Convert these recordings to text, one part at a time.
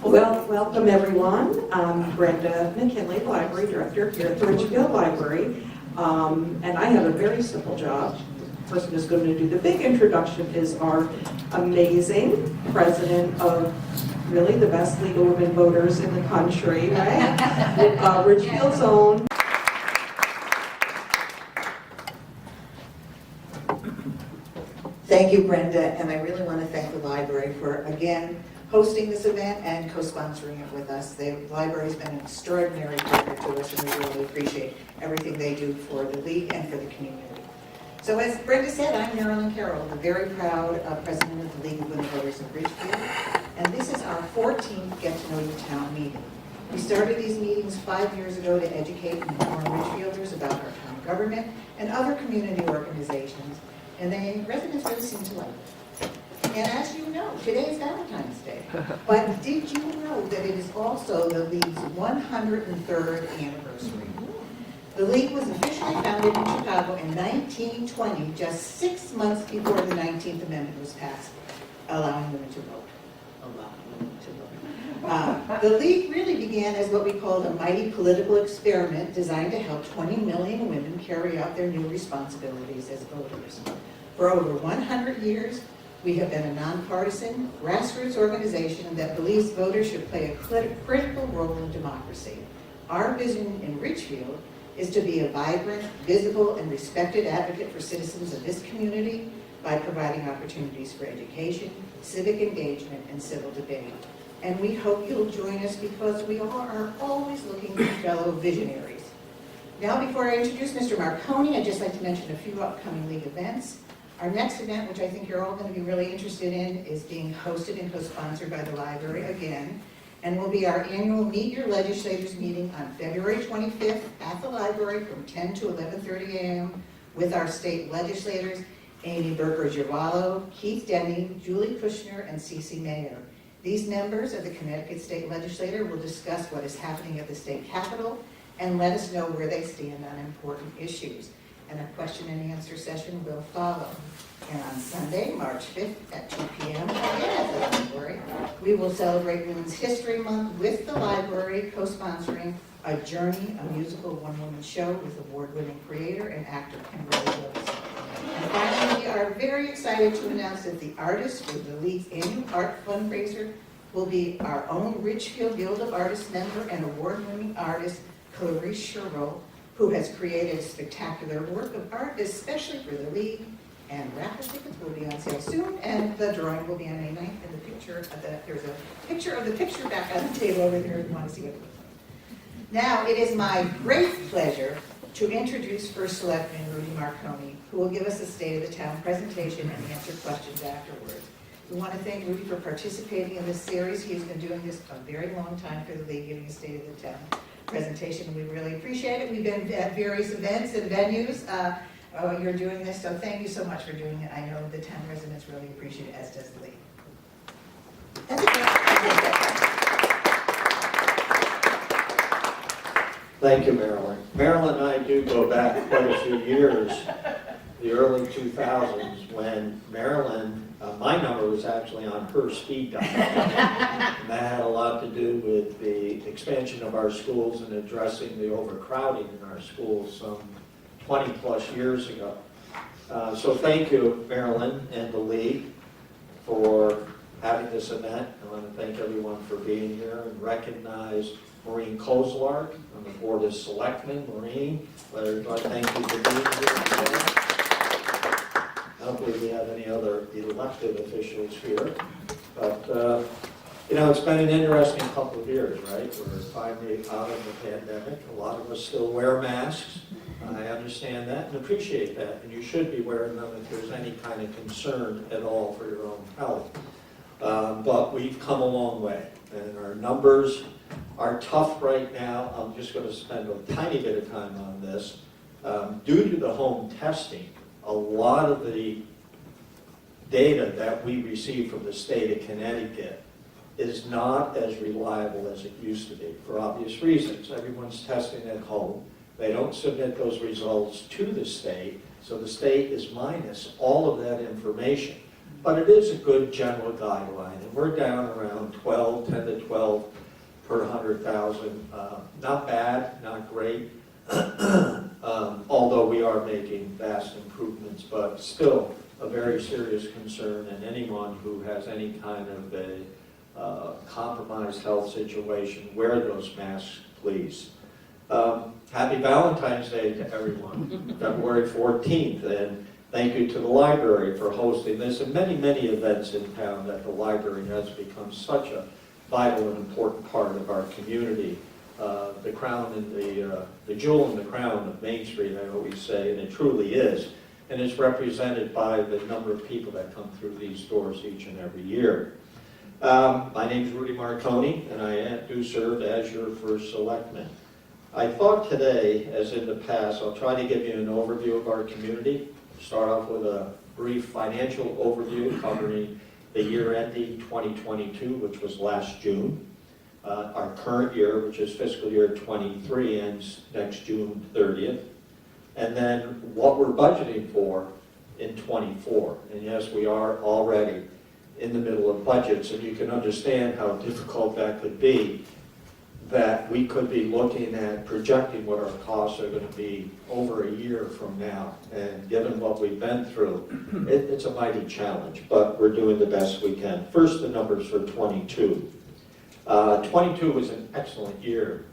Well, welcome everyone. I'm Brenda McKinley, Library Director here at the Ridgefield Library. And I have a very simple job. The person who's going to do the big introduction is our amazing president of really the best League of Women Voters in the country, right? Ridgefield's own. Thank you, Brenda, and I really want to thank the library for, again, hosting this event and co-sponsoring it with us. The library's been an extraordinary partner to us, and we really appreciate everything they do for the League and for the community. So as Brenda said, I'm Marilyn Carroll, the very proud president of the League of Women Voters of Ridgefield, and this is our 14th Get to Know You Town meeting. We started these meetings 5 years ago to educate and inform Ridgefielders about our town government and other community organizations, and the residents really seem to like it. And as you know, today is Valentine's Day. But did you know that it is also the League's 103rd anniversary? The League was officially founded in Chicago in 1920, just 6 months before the 19th Amendment was passed, allowing women to vote. The League really began as what we called a mighty political experiment designed to help 20 million women carry out their new responsibilities as voters. For over 100 years, we have been a nonpartisan, grassroots organization that believes voters should play a critical role in democracy. Our vision in Ridgefield is to be a vibrant, visible, and respected advocate for citizens of this community by providing opportunities for education, civic engagement, and civil debate. And we hope you'll join us because we are always looking for fellow visionaries. Now, before I introduce Mr. Marconi, I'd just like to mention a few upcoming League events. Our next event, which I think you're all going to be really interested in, is being hosted and co-sponsored by the library again, and will be our annual Meet Your Legislators meeting on February 25th at the library from 10 to 11:30 a.m. with our state legislators, Amy Berger-Giavallo, Keith Denny, Julie Kushner, and Cece Mayer. These members of the Connecticut State Legislature will discuss what is happening at the state capitol and let us know where they stand on important issues. And a question and answer session will follow. And on Sunday, March 5th at 2 p.m., again at the library, we will celebrate Women's History Month with the library co-sponsoring A Journey, a musical one-woman show with award-winning creator and actor Kimberly Lewis. And finally, we are very excited to announce that the artist for the League's annual art fundraiser will be our own Ridgefield Guild of Artists member and award-winning artist Clarice Sherrill, who has created a spectacular work of art, especially for the League. And raffle tickets will be on sale soon, and the drawing will be on May 9th. And the picture of there's a picture of the picture back on the table over there if you want to see it. Now, it is my great pleasure to introduce First Selectman Rudy Marconi, who will give us a State of the Town presentation and answer questions afterwards. We want to thank Rudy for participating in this series. He's been doing this a very long time for the League, giving a State of the Town presentation, and we really appreciate it. We've been at various events and venues. You're doing this, so thank you so much for doing it. I know the town residents really appreciate it, as does the League. That's it. Thank you, Marilyn. Marilyn and I do go back quite a few years, the early 2000s, when Marilyn, my number was actually on her speed dial. And that had a lot to do with the expansion of our schools and addressing the overcrowding in our schools some 20 plus years ago. So thank you, Marilyn and the League, for having this event. I want to thank everyone for being here and recognize Maureen Kozlark on the Board of Selectmen. Maureen, thank you for being here today. I don't believe we have any other elected officials here, but you know, it's been an interesting couple of years, right? We're finally out of the pandemic. A lot of us still wear masks. I understand that and appreciate that, and you should be wearing them if there's any kind of concern at all for your own health. But we've come a long way, and our numbers are tough right now. I'm just going to spend a tiny bit of time on this. Due to the home testing, a lot of the data that we receive from the state of Connecticut is not as reliable as it used to be, for obvious reasons. Everyone's testing at home. They don't submit those results to the state, so the state is minus all of that information. But it is a good general guideline, and we're down around 12, 10 800,000. Not bad, not great, although we are making vast improvements, but still a very serious concern, and anyone who has any kind of a compromised health situation, wear those masks, please. Happy Valentine's Day to everyone, February 14th, and thank you to the library for hosting this and many, many events in town that the library has become such a vital and important part of our community. The crown and the jewel in the crown of Main Street, I always say, and it truly is. And it's represented by the number of people that come through these doors each and every year. My name is Rudy Marconi, and I do serve as your first selectman. I thought today, as in the past, I'll try to give you an overview of our community. Start off with a brief financial overview covering the year ending 2022, which was last June. Our current year, which is fiscal year 23, ends next June 30th. And then what we're budgeting for in 24. And yes, we are already in the middle of budgets, and you can understand how difficult that could be, that we could be looking at projecting what our costs are going to be over a year from now. And given what we've been through, it's a mighty challenge, but we're doing the best we can. First, the numbers for 22. 22 was an excellent year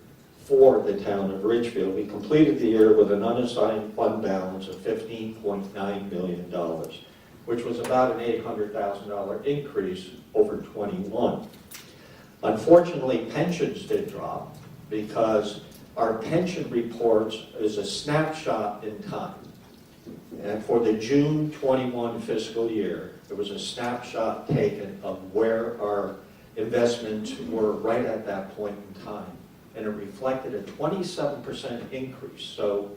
for the town of Ridgefield. We completed the year with an unassigned fund balance of $15.9 million, which was about an $800,000 increase over 21. Unfortunately, pensions did drop because our pension reports is a snapshot in time. And for the June 21 fiscal year, there was a snapshot taken of where our investments were right at that point in time. And it reflected a 27% increase. So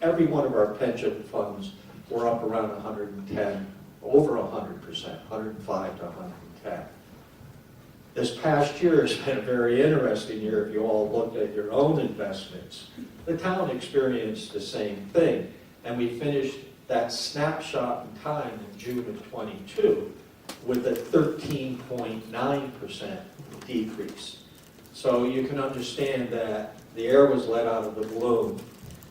every one of our pension funds were up around 110, over 100%, 105 to 110. This past year has been a very interesting year if you all looked at your own investments. The town experienced the same thing, and we finished that snapshot in time in June of 22 with a 13.9% decrease. So you can understand that the air was let out of the balloon.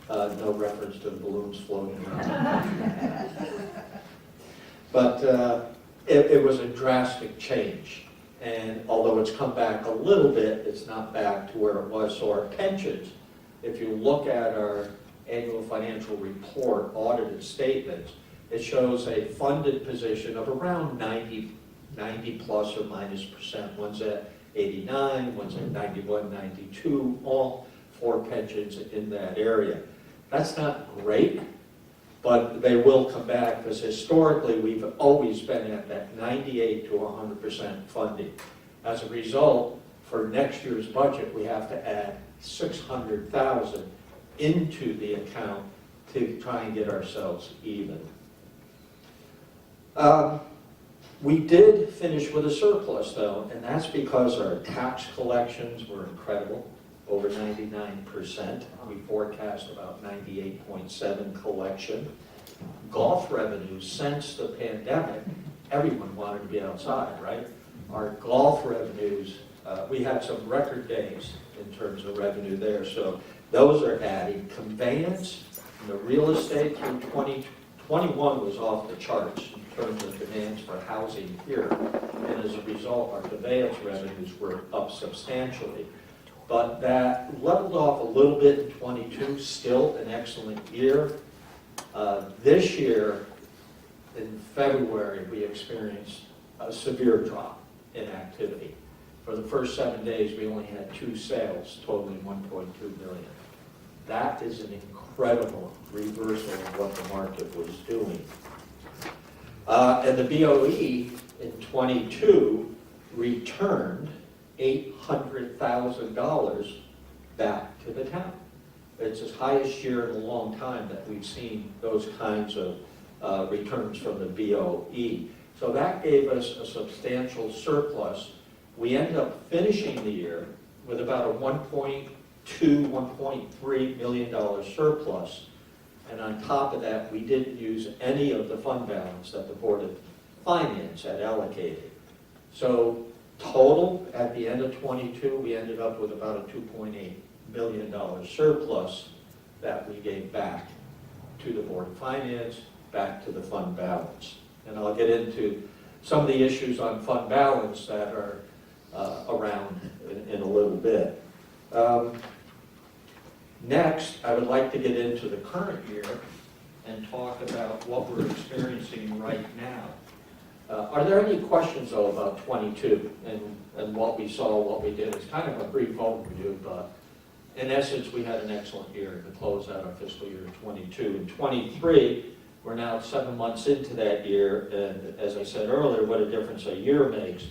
No reference to the balloons floating around. But it was a drastic change. And although it's come back a little bit, it's not back to where it was. So our pensions, if you look at our annual financial report, audited statements, it shows a funded position of around 90 plus or minus percent. One's at 89, one's at 91, 92, all for pensions in that area. That's not great, but they will come back because historically we've always been at that 98 to 100% funding. As a result, for next year's budget, we have to add $600,000 into the account to try and get ourselves even. We did finish with a surplus though, and that's because our tax collections were incredible, over 99%. We forecast about 98.7 collection. Golf revenues, since the pandemic, everyone wanted to be outside, right? Our golf revenues, we had some record days in terms of revenue there, so those are adding. Conveyance, and the real estate through 2021 was off the charts in terms of demands for housing here, and as a result, our conveyance revenues were up substantially. But that leveled off a little bit in 22, still an excellent year. This year, in February, we experienced a severe drop in activity. For the first 7 days, we only had 2 sales totaling $1.2 million. That is an incredible reversal of what the market was doing. And the BOE in 22 returned $800,000 back to the town. It's the highest year in a long time that we've seen those kinds of returns from the BOE. So that gave us a substantial surplus. We ended up finishing the year with about a $1.2, $1.3 million surplus. And on top of that, we didn't use any of the fund balance that the Board of Finance had allocated. So Total, at the end of '22, we ended up with about a $2.8 million surplus that we gave back to the Board of Finance, back to the fund balance. And I'll get into some of the issues on fund balance that are around in a little bit. Next, I would like to get into the current year and talk about what we're experiencing right now. Are there any questions, though, about '22 and what we saw, what we did? It's kind of a brief overview, but in essence, we had an excellent year to close out our fiscal year 22. In 23, we're now 7 months into that year, and as I said earlier, what a difference a year makes.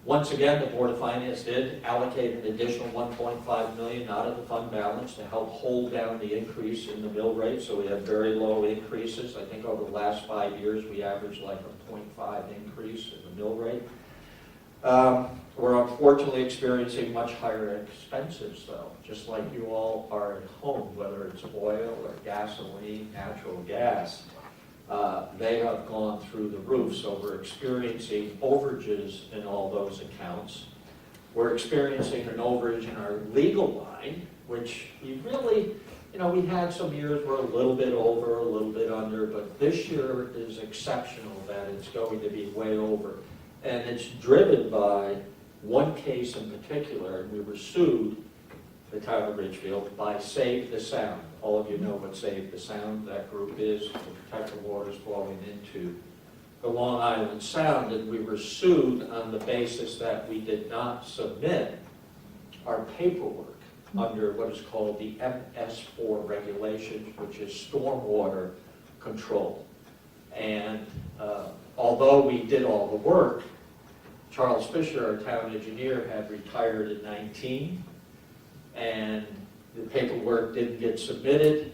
Once again, the Board of Finance did allocate an additional $1.5 million out of the fund balance to help hold down the increase in the mill rate, so we have very low increases. I think over the last 5 years, we averaged like a 0.5 increase in the mill rate. We're unfortunately experiencing much higher expenses, though, just like you all are at home, whether it's oil or gasoline, natural gas. They have gone through the roof, so we're experiencing overages in all those accounts. We're experiencing an overage in our legal line, which we really, we had some years where a little bit over, a little bit under, but this year is exceptional that it's going to be way over. And it's driven by one case in particular, and we were sued, the town of Ridgefield, by Save the Sound. All of you know what Save the Sound, that group is, to protect the waters flowing into the Long Island Sound, and we were sued on the basis that we did not submit our paperwork under what is called the MS4 regulations, which is stormwater control. And although we did all the work, Charles Fisher, our town engineer, had retired in 19, and the paperwork didn't get submitted.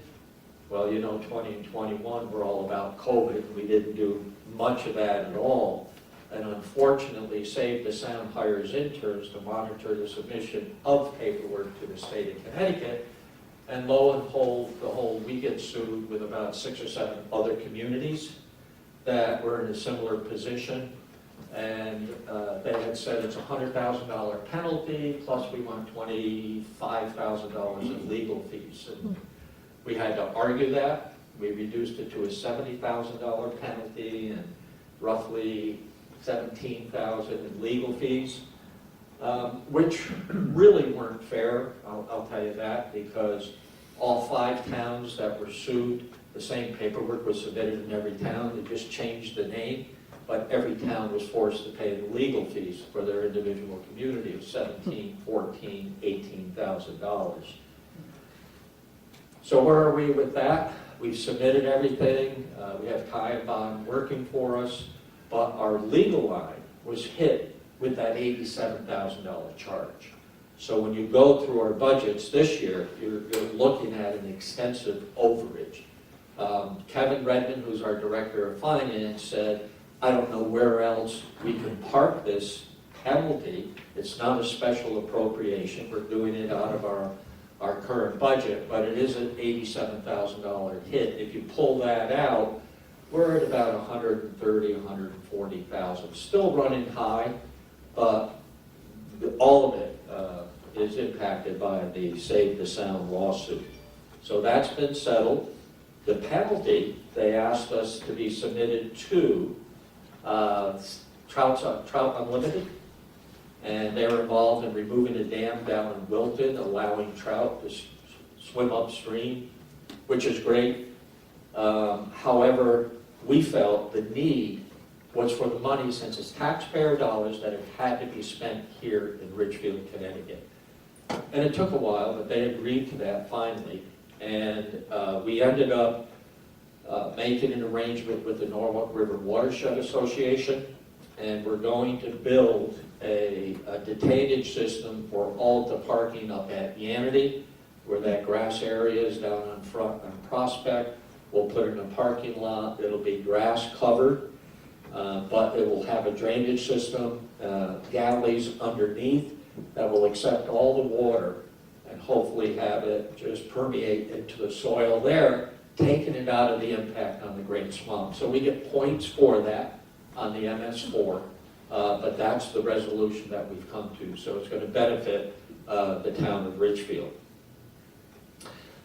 Well, 20 and 21 were all about COVID. We didn't do much of that at all. And unfortunately, Save the Sound hires interns to monitor the submission of paperwork to the state of Connecticut. And lo and behold, we get sued with about 6 or 7 other communities that were in a similar position. And they had said it's a $100,000 penalty, plus we want $25,000 in legal fees. And we had to argue that. We reduced it to a $70,000 penalty and roughly $17,000 in legal fees, which really weren't fair, I'll tell you that, because all 5 towns that were sued, the same paperwork was submitted in every town. They just changed the name. But every town was forced to pay the legal fees for their individual community of $17,000, $14,000, $18,000. So where are we with that? We've submitted everything. We have Kai and Bond working for us, but our legal line was hit with that $87,000 charge. So when you go through our budgets this year, you're looking at an extensive overage. Kevin Redmond, who's our Director of Finance, said, I don't know where else we can park this penalty. It's not a special appropriation. We're doing it out of our current budget, but it is an $87,000 hit. If you pull that out, we're at about $130,000, $140,000. Still running high, but all of it is impacted by the Save the Sound lawsuit. So that's been settled. The penalty, they asked us to be submitted to Trout Unlimited, and they were involved in removing a dam down in Wilton, allowing trout to swim upstream, which is great. However, we felt the need was for the money, since it's taxpayer dollars, that it had to be spent here in Ridgefield, Connecticut. And it took a while, but they agreed to that finally. And we ended up making an arrangement with the Norwalk River Watershed Association, and we're going to build a detainage system for all the parking up at Yanity, where that grass area is down on front on Prospect. We'll put in a parking lot. It'll be grass covered, but it will have a drainage system, galleys underneath that will accept all the water and hopefully have it just permeate into the soil there, taking it out of the impact on the Great Swamp. So we get points for that on the MS4. but that's the resolution that we've come to. So it's going to benefit the town of Ridgefield.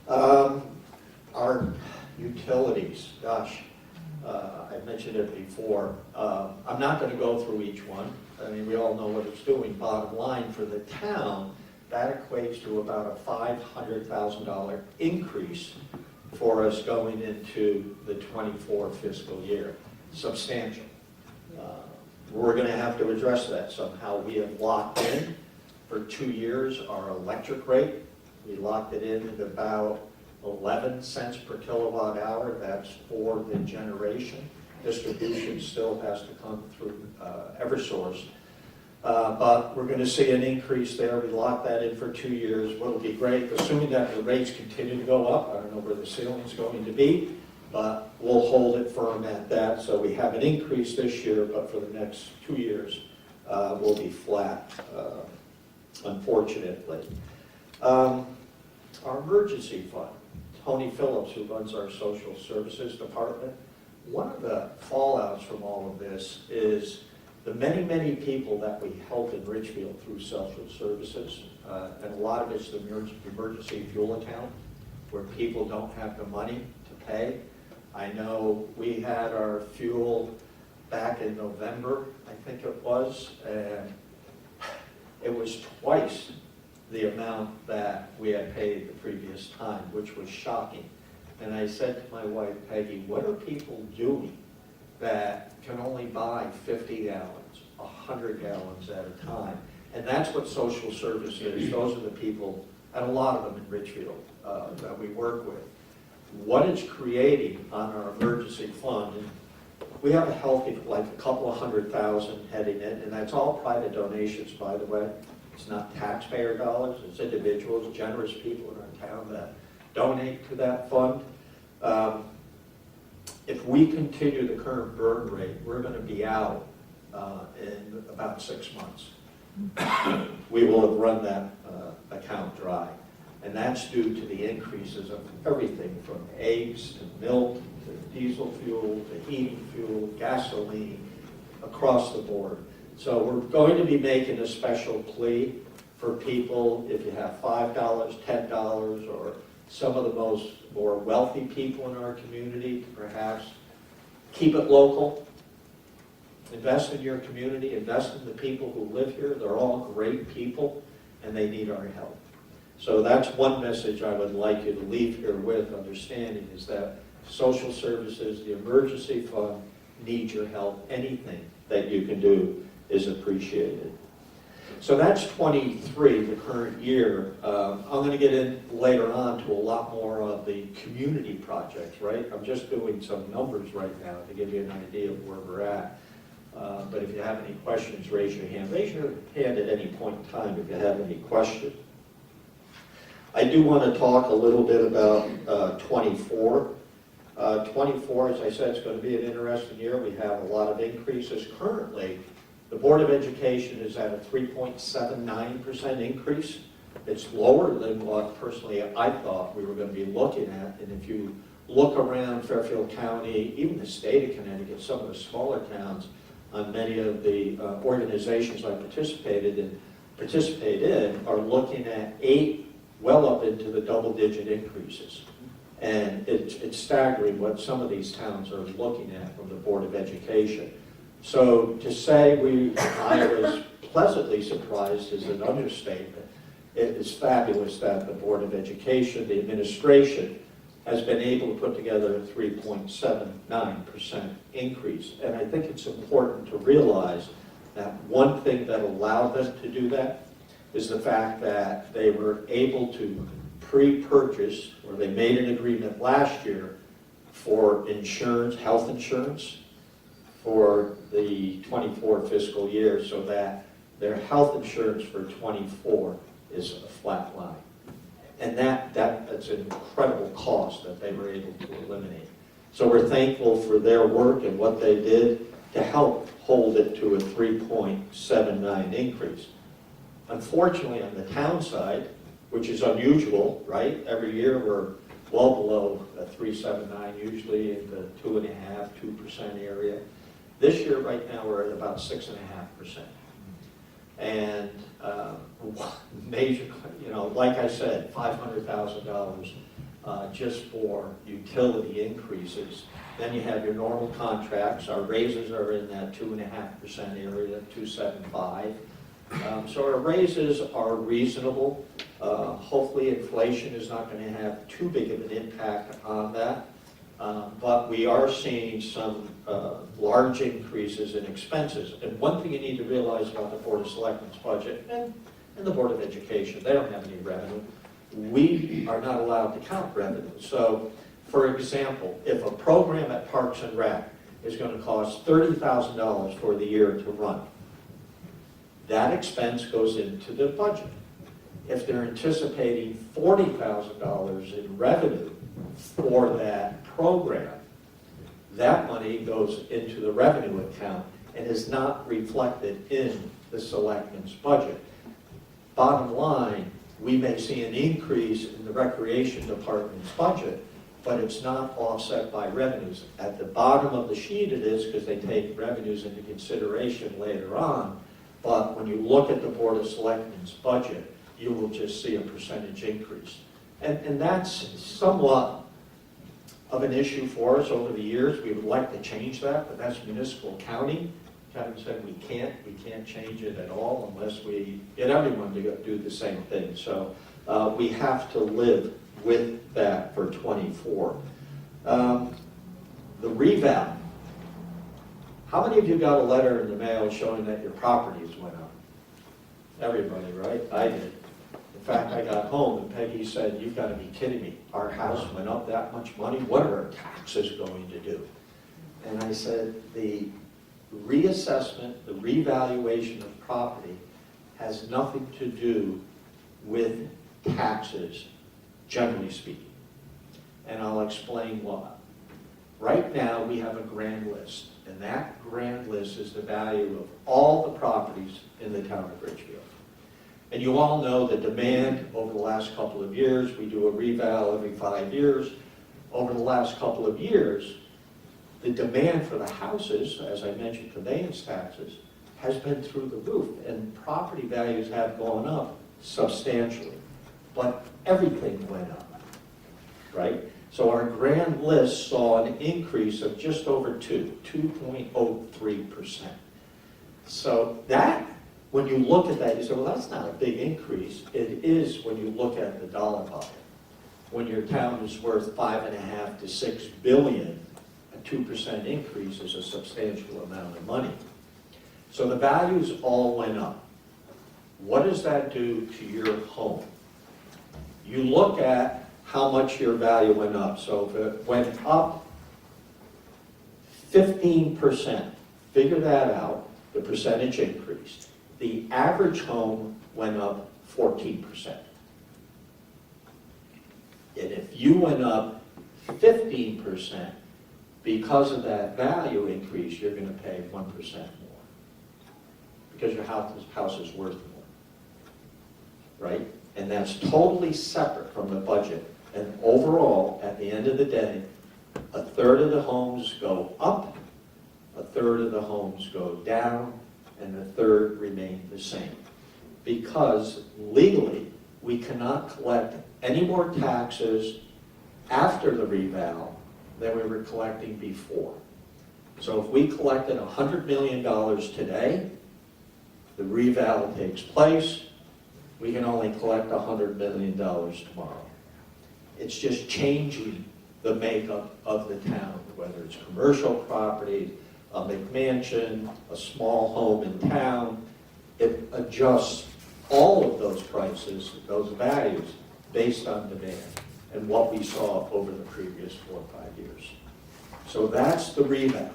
Our utilities, gosh, I mentioned it before. I'm not going to go through each one. I mean, we all know what it's doing. Bottom line, for the town, that equates to about a $500,000 increase for us going into the 24 fiscal year. Substantial. We're going to have to address that somehow. We have locked in for 2 years our electric rate. We locked it in at about 11 cents per kilowatt hour. That's for the generation. Distribution still has to come through Eversource. But we're going to see an increase there. We locked that in for 2 years. What'll be great, assuming that the rates continue to go up, I don't know where the ceiling's going to be, but we'll hold it firm at that. So we have an increase this year, but for the next 2 years, we'll be flat, unfortunately. Our emergency fund, Tony Phillips, who runs our social services department, one of the fallouts from all of this is the many, many people that we help in Ridgefield through social services, and a lot of it's the emergency fuel account, where people don't have the money to pay. I know we had our fuel back in November, I think it was, and it was twice the amount that we had paid the previous time, which was shocking. And I said to my wife, Peggy, what are people doing that can only buy 50 gallons, 100 gallons at a time? And that's what social service is. Those are the people, and a lot of them in Ridgefield that we work with. What it's creating on our emergency fund, and we have a healthy, like a couple of 100,000 heading in, and that's all private donations, by the way. It's not taxpayer dollars, it's individuals, generous people in our town that donate to that fund. If we continue the current burn rate, we're going to be out in about 6 months. We will have run that account dry. And that's due to the increases of everything from eggs to milk to diesel fuel to heating fuel, gasoline, across the board. So we're going to be making a special plea for people, if you have $5, $10, or some of the more wealthy people in our community, to perhaps keep it local, invest in your community, invest in the people who live here. They're all great people, and they need our help. So that's one message I would like you to leave here with, understanding, is that social services, the emergency fund, needs your help. Anything that you can do is appreciated. So that's 23, the current year. I'm going to get in later on to a lot more of the community projects, right? I'm just doing some numbers right now to give you an idea of where we're at. But if you have any questions, raise your hand. Raise your hand at any point in time if you have any questions. I do want to talk a little bit about 24. 24, as I said, is going to be an interesting year. We have a lot of increases. Currently, the Board of Education is at a 3.79% increase. It's lower than what personally I thought we were going to be looking at. And if you look around Fairfield County, even the state of Connecticut, some of the smaller towns, on many of the organizations I participate in are looking at 8, well up into the double-digit increases. And it's staggering what some of these towns are looking at from the Board of Education. So to say I was pleasantly surprised is an understatement. It is fabulous that the Board of Education, the administration, has been able to put together a 3.79% increase. And I think it's important to realize that one thing that allowed them to do that is the fact that they were able to pre-purchase, or they made an agreement last year for insurance, health insurance, for the 24 fiscal year, so that their health insurance for 24 is a flat line. And that's an incredible cost that they were able to eliminate. So we're thankful for their work and what they did to help hold it to a 3.79 increase. Unfortunately, on the town side, which is unusual, right? Every year we're well below a 3.79, usually in the 2.5%, 2% area. This year, right now, we're at about 6.5%. And major, like I said, $500,000 just for utility increases. Then you have your normal contracts. Our raises are in that 2.5% area, 2.75. So our raises are reasonable. Hopefully inflation is not going to have too big of an impact on that. But we are seeing some large increases in expenses. And one thing you need to realize about the Board of Selectmen's budget and the Board of Education, they don't have any revenue. We are not allowed to count revenue. So, for example, if a program at Parks and Rec is going to cost $30,000 for the year to run, that expense goes into the budget. If they're anticipating $40,000 in revenue for that program, that money goes into the revenue account and is not reflected in the selectmen's budget. Bottom line, we may see an increase in the recreation department's budget, but it's not offset by revenues. At the bottom of the sheet it is, because they take revenues into consideration later on, but when you look at the Board of Selectmen's budget, you will just see a percentage increase. And that's somewhat of an issue for us over the years. We would like to change that, but that's municipal county. Kevin said we can't change it at all unless we get everyone to do the same thing. So we have to live with that for 24. The reval. How many of you got a letter in the mail showing that your properties went up? Everybody, right? I did. In fact, I got home and Peggy said, "You've got to be kidding me. Our house went up that much money. What are our taxes going to do?" And I said, the reassessment, the revaluation of property has nothing to do with taxes, generally speaking. And I'll explain why. Right now, we have a grand list, and that grand list is the value of all the properties in the town of Ridgefield. And you all know the demand over the last couple of years. We do a reval every 5 years. Over the last couple of years, the demand for the houses, as I mentioned, conveyance taxes, has been through the roof, and property values have gone up substantially. But everything went up, right? So our grand list saw an increase of just over 2.03%. So that, when you look at that, you say, well, that's not a big increase. It is when you look at the dollar volume. When your town is worth $5.5 to $6 billion, a 2% increase is a substantial amount of money. So the values all went up. What does that do to your home? You look at how much your value went up. So if it went up 15%, figure that out, the percentage increased. The average home went up 14%. And if you went up 15%, because of that value increase, you're going to pay 1% more. Because your house is worth more. Right? And that's totally separate from the budget. And overall, at the end of the day, a third of the homes go up, a third of the homes go down, and a third remain the same. Because legally, we cannot collect any more taxes after the reval than we were collecting before. So if we collected $100 million today, the reval takes place, we can only collect $100 million tomorrow. It's just changing the makeup of the town, whether it's commercial property, a McMansion, a small home in town. It adjusts all of those prices, those values, based on demand and what we saw over the previous 4 or 5 years. So that's the reval.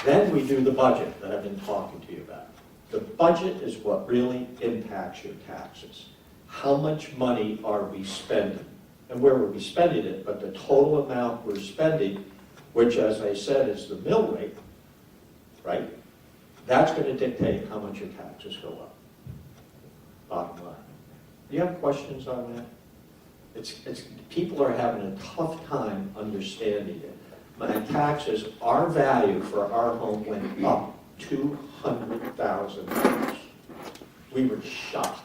Then we do the budget that I've been talking to you about. The budget is what really impacts your taxes. How much money are we spending? And where are we spending it? But the total amount we're spending, which, as I said, is the mill rate, right? That's going to dictate how much your taxes go up. Bottom line. Do you have questions on that? People are having a tough time understanding it. my taxes, our value for our home went up $200,000. We were shocked.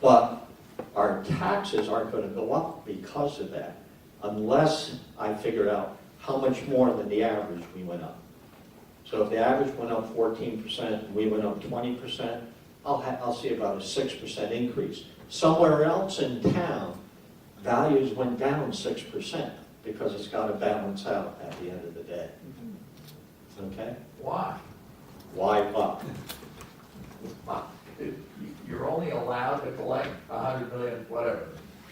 But our taxes aren't going to go up because of that, unless I figure out how much more than the average we went up. So if the average went up 14% and we went up 20%, I'll see about a 6% increase. Somewhere else in town, values went down 6% because it's got to balance out at the end of the day. Okay? Why? Why up? Why? You're only allowed to collect 100 million, whatever.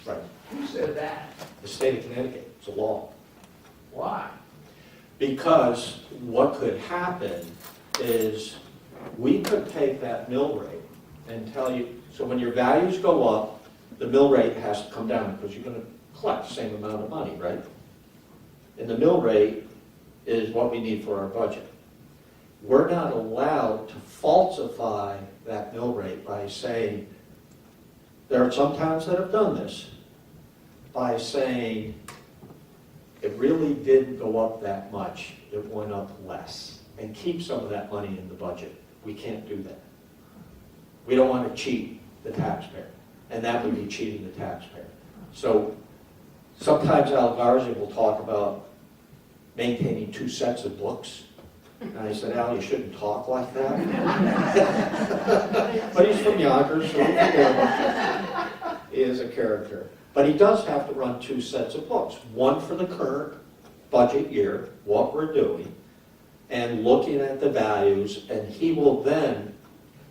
Right. Who said that? The state of Connecticut, it's a law. Why? Because what could happen is we could take that mill rate and tell you, so when your values go up, the mill rate has to come down because you're going to collect the same amount of money, right? And the mill rate is what we need for our budget. We're not allowed to falsify that mill rate by saying, there are some towns that have done this, by saying, it really didn't go up that much, it went up less, and keep some of that money in the budget. We can't do that. We don't want to cheat the taxpayer, and that would be cheating the taxpayer. So sometimes Al Garza will talk about maintaining 2 sets of books. And I said, Al, you shouldn't talk like that. But he's from Yonkers, so he is a character. But he does have to run 2 sets of books. One for the current budget year, what we're doing, and looking at the values, and he will then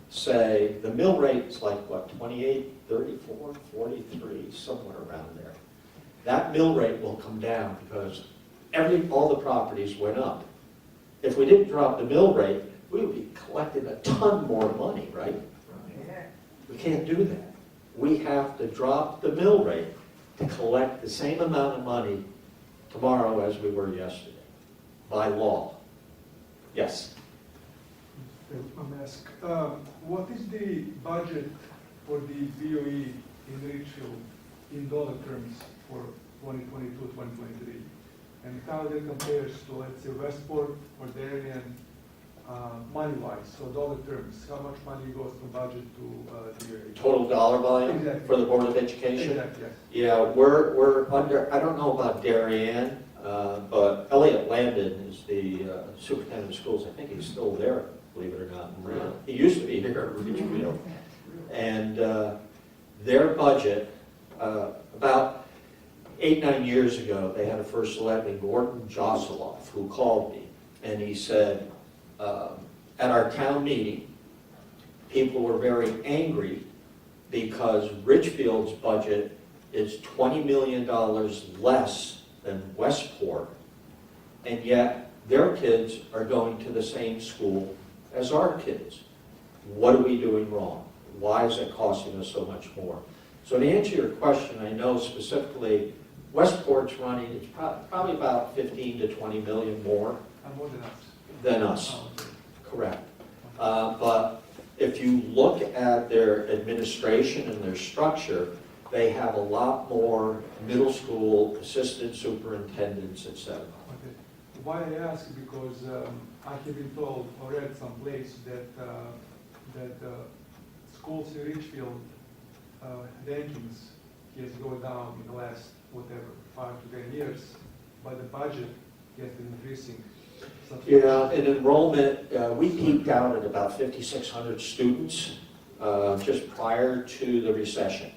say, the mill rate's like, what, 28, 34, 43, somewhere around there. That mill rate will come down because all the properties went up. If we didn't drop the mill rate, we would be collecting a ton more money, right? We can't do that. We have to drop the mill rate to collect the same amount of money tomorrow as we were yesterday, by law. Yes? I'm ask, what is the budget for the BOE in Ridgefield in dollar terms for 2022-2023? And how that compares to, let's say, Westport or Darien, money-wise, so dollar terms, how much money goes from budget to the area? Total dollar volume Exactly. for the Board of Education? Exactly, yes. Yeah, we're under, I don't know about Darien, but Elliot Landon is the superintendent of schools. I think he's still there, believe it or not. He used to be here at Ridgefield. And their budget, about 8-9 years ago, they had a first selectman, Gordon Josoloff, who called me, and he said, at our town meeting, people were very angry because Ridgefield's budget is $20 million less than Westport, and yet their kids are going to the same school as our kids. What are we doing wrong? Why is it costing us so much more? So to answer your question, I know specifically Westport's running, it's probably about 15 to 20 million more More than us. than us. Oh, okay. Correct. But if you look at their administration and their structure, they have a lot more middle school assistant superintendents, etc. Okay. Why I ask, because I have been told or read someplace that schools in Ridgefield rankings has gone down in the last, 5 to 10 years, but the budget has been increasing. Yeah, in enrollment, we peaked out at about 5,600 students just prior to the recession.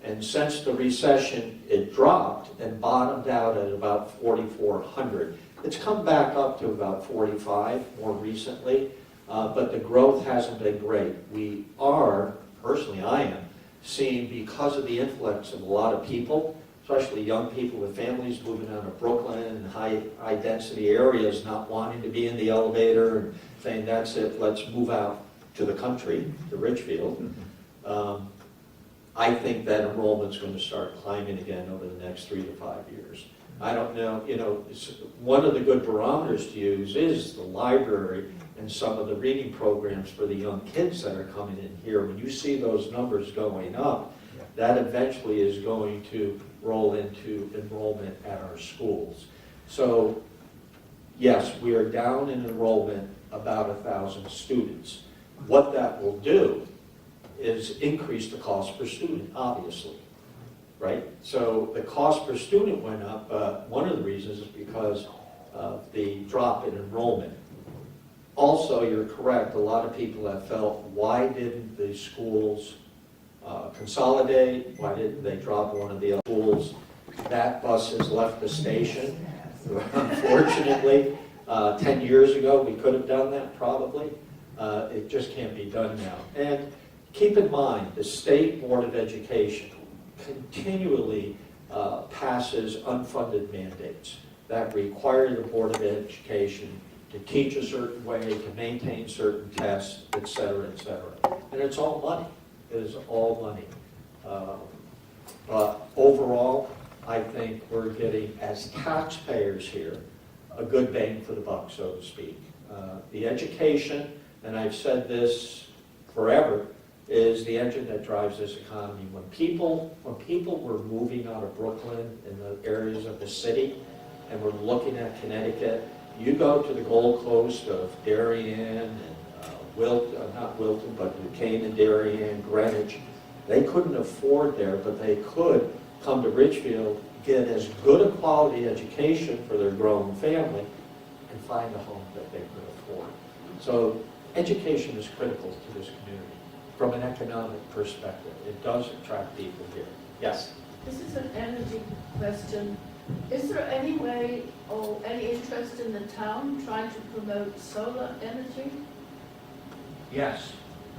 And since the recession, it dropped and bottomed out at about 4,400. It's come back up to about 45 more recently, but the growth hasn't been great. We are, personally I am, seeing because of the influx of a lot of people, especially young people with families moving out of Brooklyn and high density areas, not wanting to be in the elevator and saying, that's it, let's move out to the country, to Ridgefield. I think that enrollment's going to start climbing again over the next 3 to 5 years. I don't know, one of the good barometers to use is the library and some of the reading programs for the young kids that are coming in here. When you see those numbers going up, that eventually is going to roll into enrollment at our schools. So, yes, we are down in enrollment about 1,000 students. What that will do is increase the cost per student, obviously, right? So the cost per student went up, but one of the reasons is because of the drop in enrollment. Also, you're correct, a lot of people have felt, why didn't the schools consolidate? Why didn't they drop one of the other schools? That bus has left the station, unfortunately. 10 years ago, we could have done that probably. It just can't be done now. And keep in mind, the State Board of Education continually passes unfunded mandates that require the Board of Education to teach a certain way, to maintain certain tests, et cetera, et cetera. And it's all money. It is all money. But overall, I think we're getting, as taxpayers here, a good bang for the buck, so to speak. The education, and I've said this forever, is the engine that drives this economy. When people were moving out of Brooklyn and the areas of the city, and we're looking at Connecticut, you go to the Gold Coast of Darien and not Wilton, but Duquesne and Darien, Greenwich. They couldn't afford there, but they could come to Ridgefield, get as good a quality education for their growing family, and find a home that they could afford. So education is critical to this community from an economic perspective. It does attract people here. Yes? This is an energy question. Is there any way or any interest in the town trying to promote solar energy? Yes,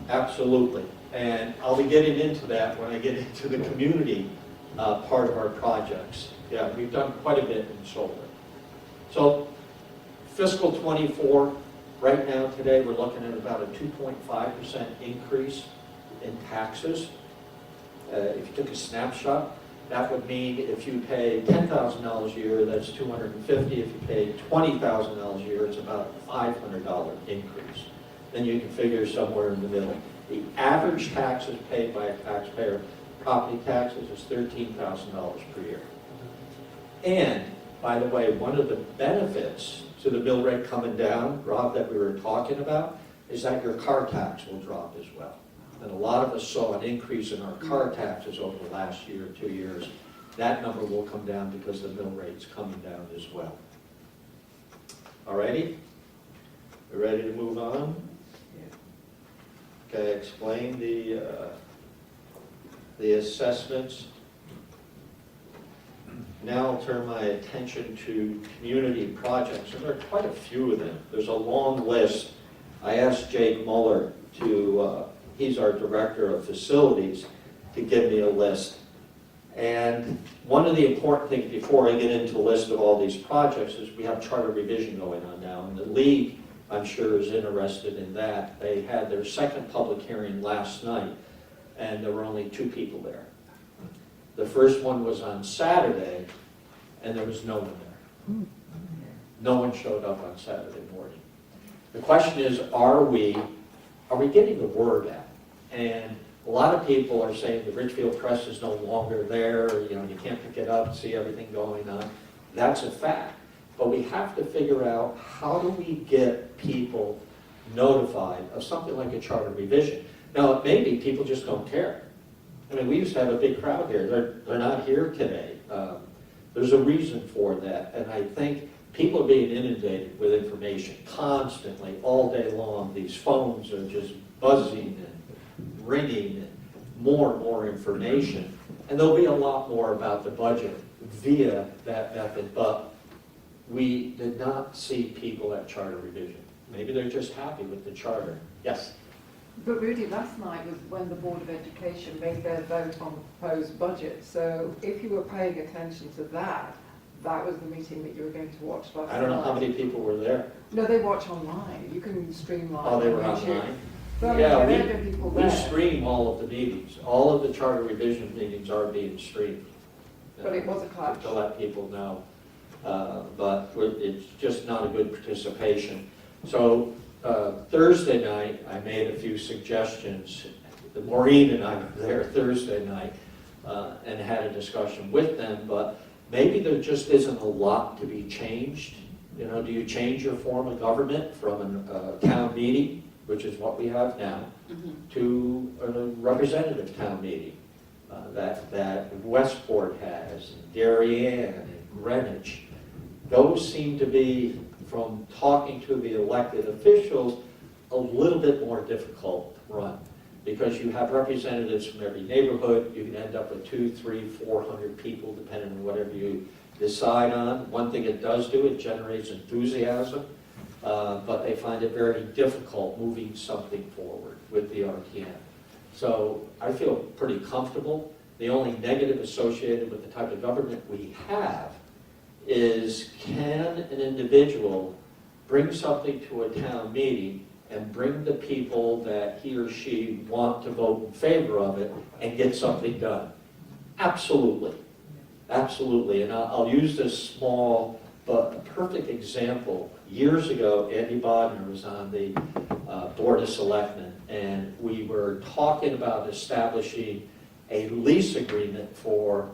absolutely. And I'll be getting into that when I get into the community part of our projects. Yeah, we've done quite a bit in solar. So fiscal 24, right now today, we're looking at about a 2.5% increase in taxes. If you took a snapshot, that would mean if you pay $10,000 a year, that's $250. If you pay $20,000 a year, it's about a $500 increase. Then you can figure somewhere in the middle. The average taxes paid by a taxpayer, property taxes, is $13,000 per year. And, by the way, one of the benefits to the mill rate coming down, Rob, that we were talking about, is that your car tax will drop as well. And a lot of us saw an increase in our car taxes over the last year or 2 years. That number will come down because the mill rate's coming down as well. All righty? We ready to move on? Okay, explain the assessments. Now I'll turn my attention to community projects, and there are quite a few of them. There's a long list. I asked Jake Muller to, he's our director of facilities, to give me a list. And one of the important things before I get into a list of all these projects is we have charter revision going on now, and the league, I'm sure, is interested in that. They had their second public hearing last night, and there were only 2 people there. The first one was on Saturday, and there was no one there. No one showed up on Saturday morning. The question is, are we getting the word out? And a lot of people are saying the Ridgefield Press is no longer there, you can't pick it up, see everything going on. That's a fact. But we have to figure out, how do we get people notified of something like a charter revision? Now, it may be people just don't care. I mean, we used to have a big crowd here. They're not here today. There's a reason for that. And I think people are being inundated with information constantly, all day long. These phones are just buzzing and ringing, and more information. And there'll be a lot more about the budget via that method. But we did not see people at charter revision. Maybe they're just happy with the charter. Yes? But Rudy, last night was when the Board of Education made their vote on the proposed budget. So if you were paying attention to that, that was the meeting that you were going to watch last night. I don't know how many people were there. No, they watch online. You can stream live. Oh, they were on YouTube. online? So, I mean, Yeah, there have been people we there. stream all of the meetings. All of the charter revision meetings are being streamed. But it was a clash. To let people know. But it's just not a good participation. So Thursday night, I made a few suggestions. Maureen and I were there Thursday night. and had a discussion with them, but maybe there just isn't a lot to be changed. You know, do you change your form of government from a town meeting, which is what we have now, to a representative town meeting that Westport has, and Darien, and Greenwich? Those seem to be, from talking to the elected officials, a little bit more difficult to run, because you have representatives from every neighborhood. You can end up with 200, 300, 400 people, depending on whatever you decide on. One thing it does do, it generates enthusiasm, but they find it very difficult moving something forward with the RTM. So I feel pretty comfortable. The only negative associated with the type of government we have is, can an individual bring something to a town meeting and bring the people that he or she want to vote in favor of it and get something done? Absolutely. Absolutely. And I'll use this small but perfect example. Years ago, Andy Bodner was on the Board of Selectmen, and we were talking about establishing a lease agreement for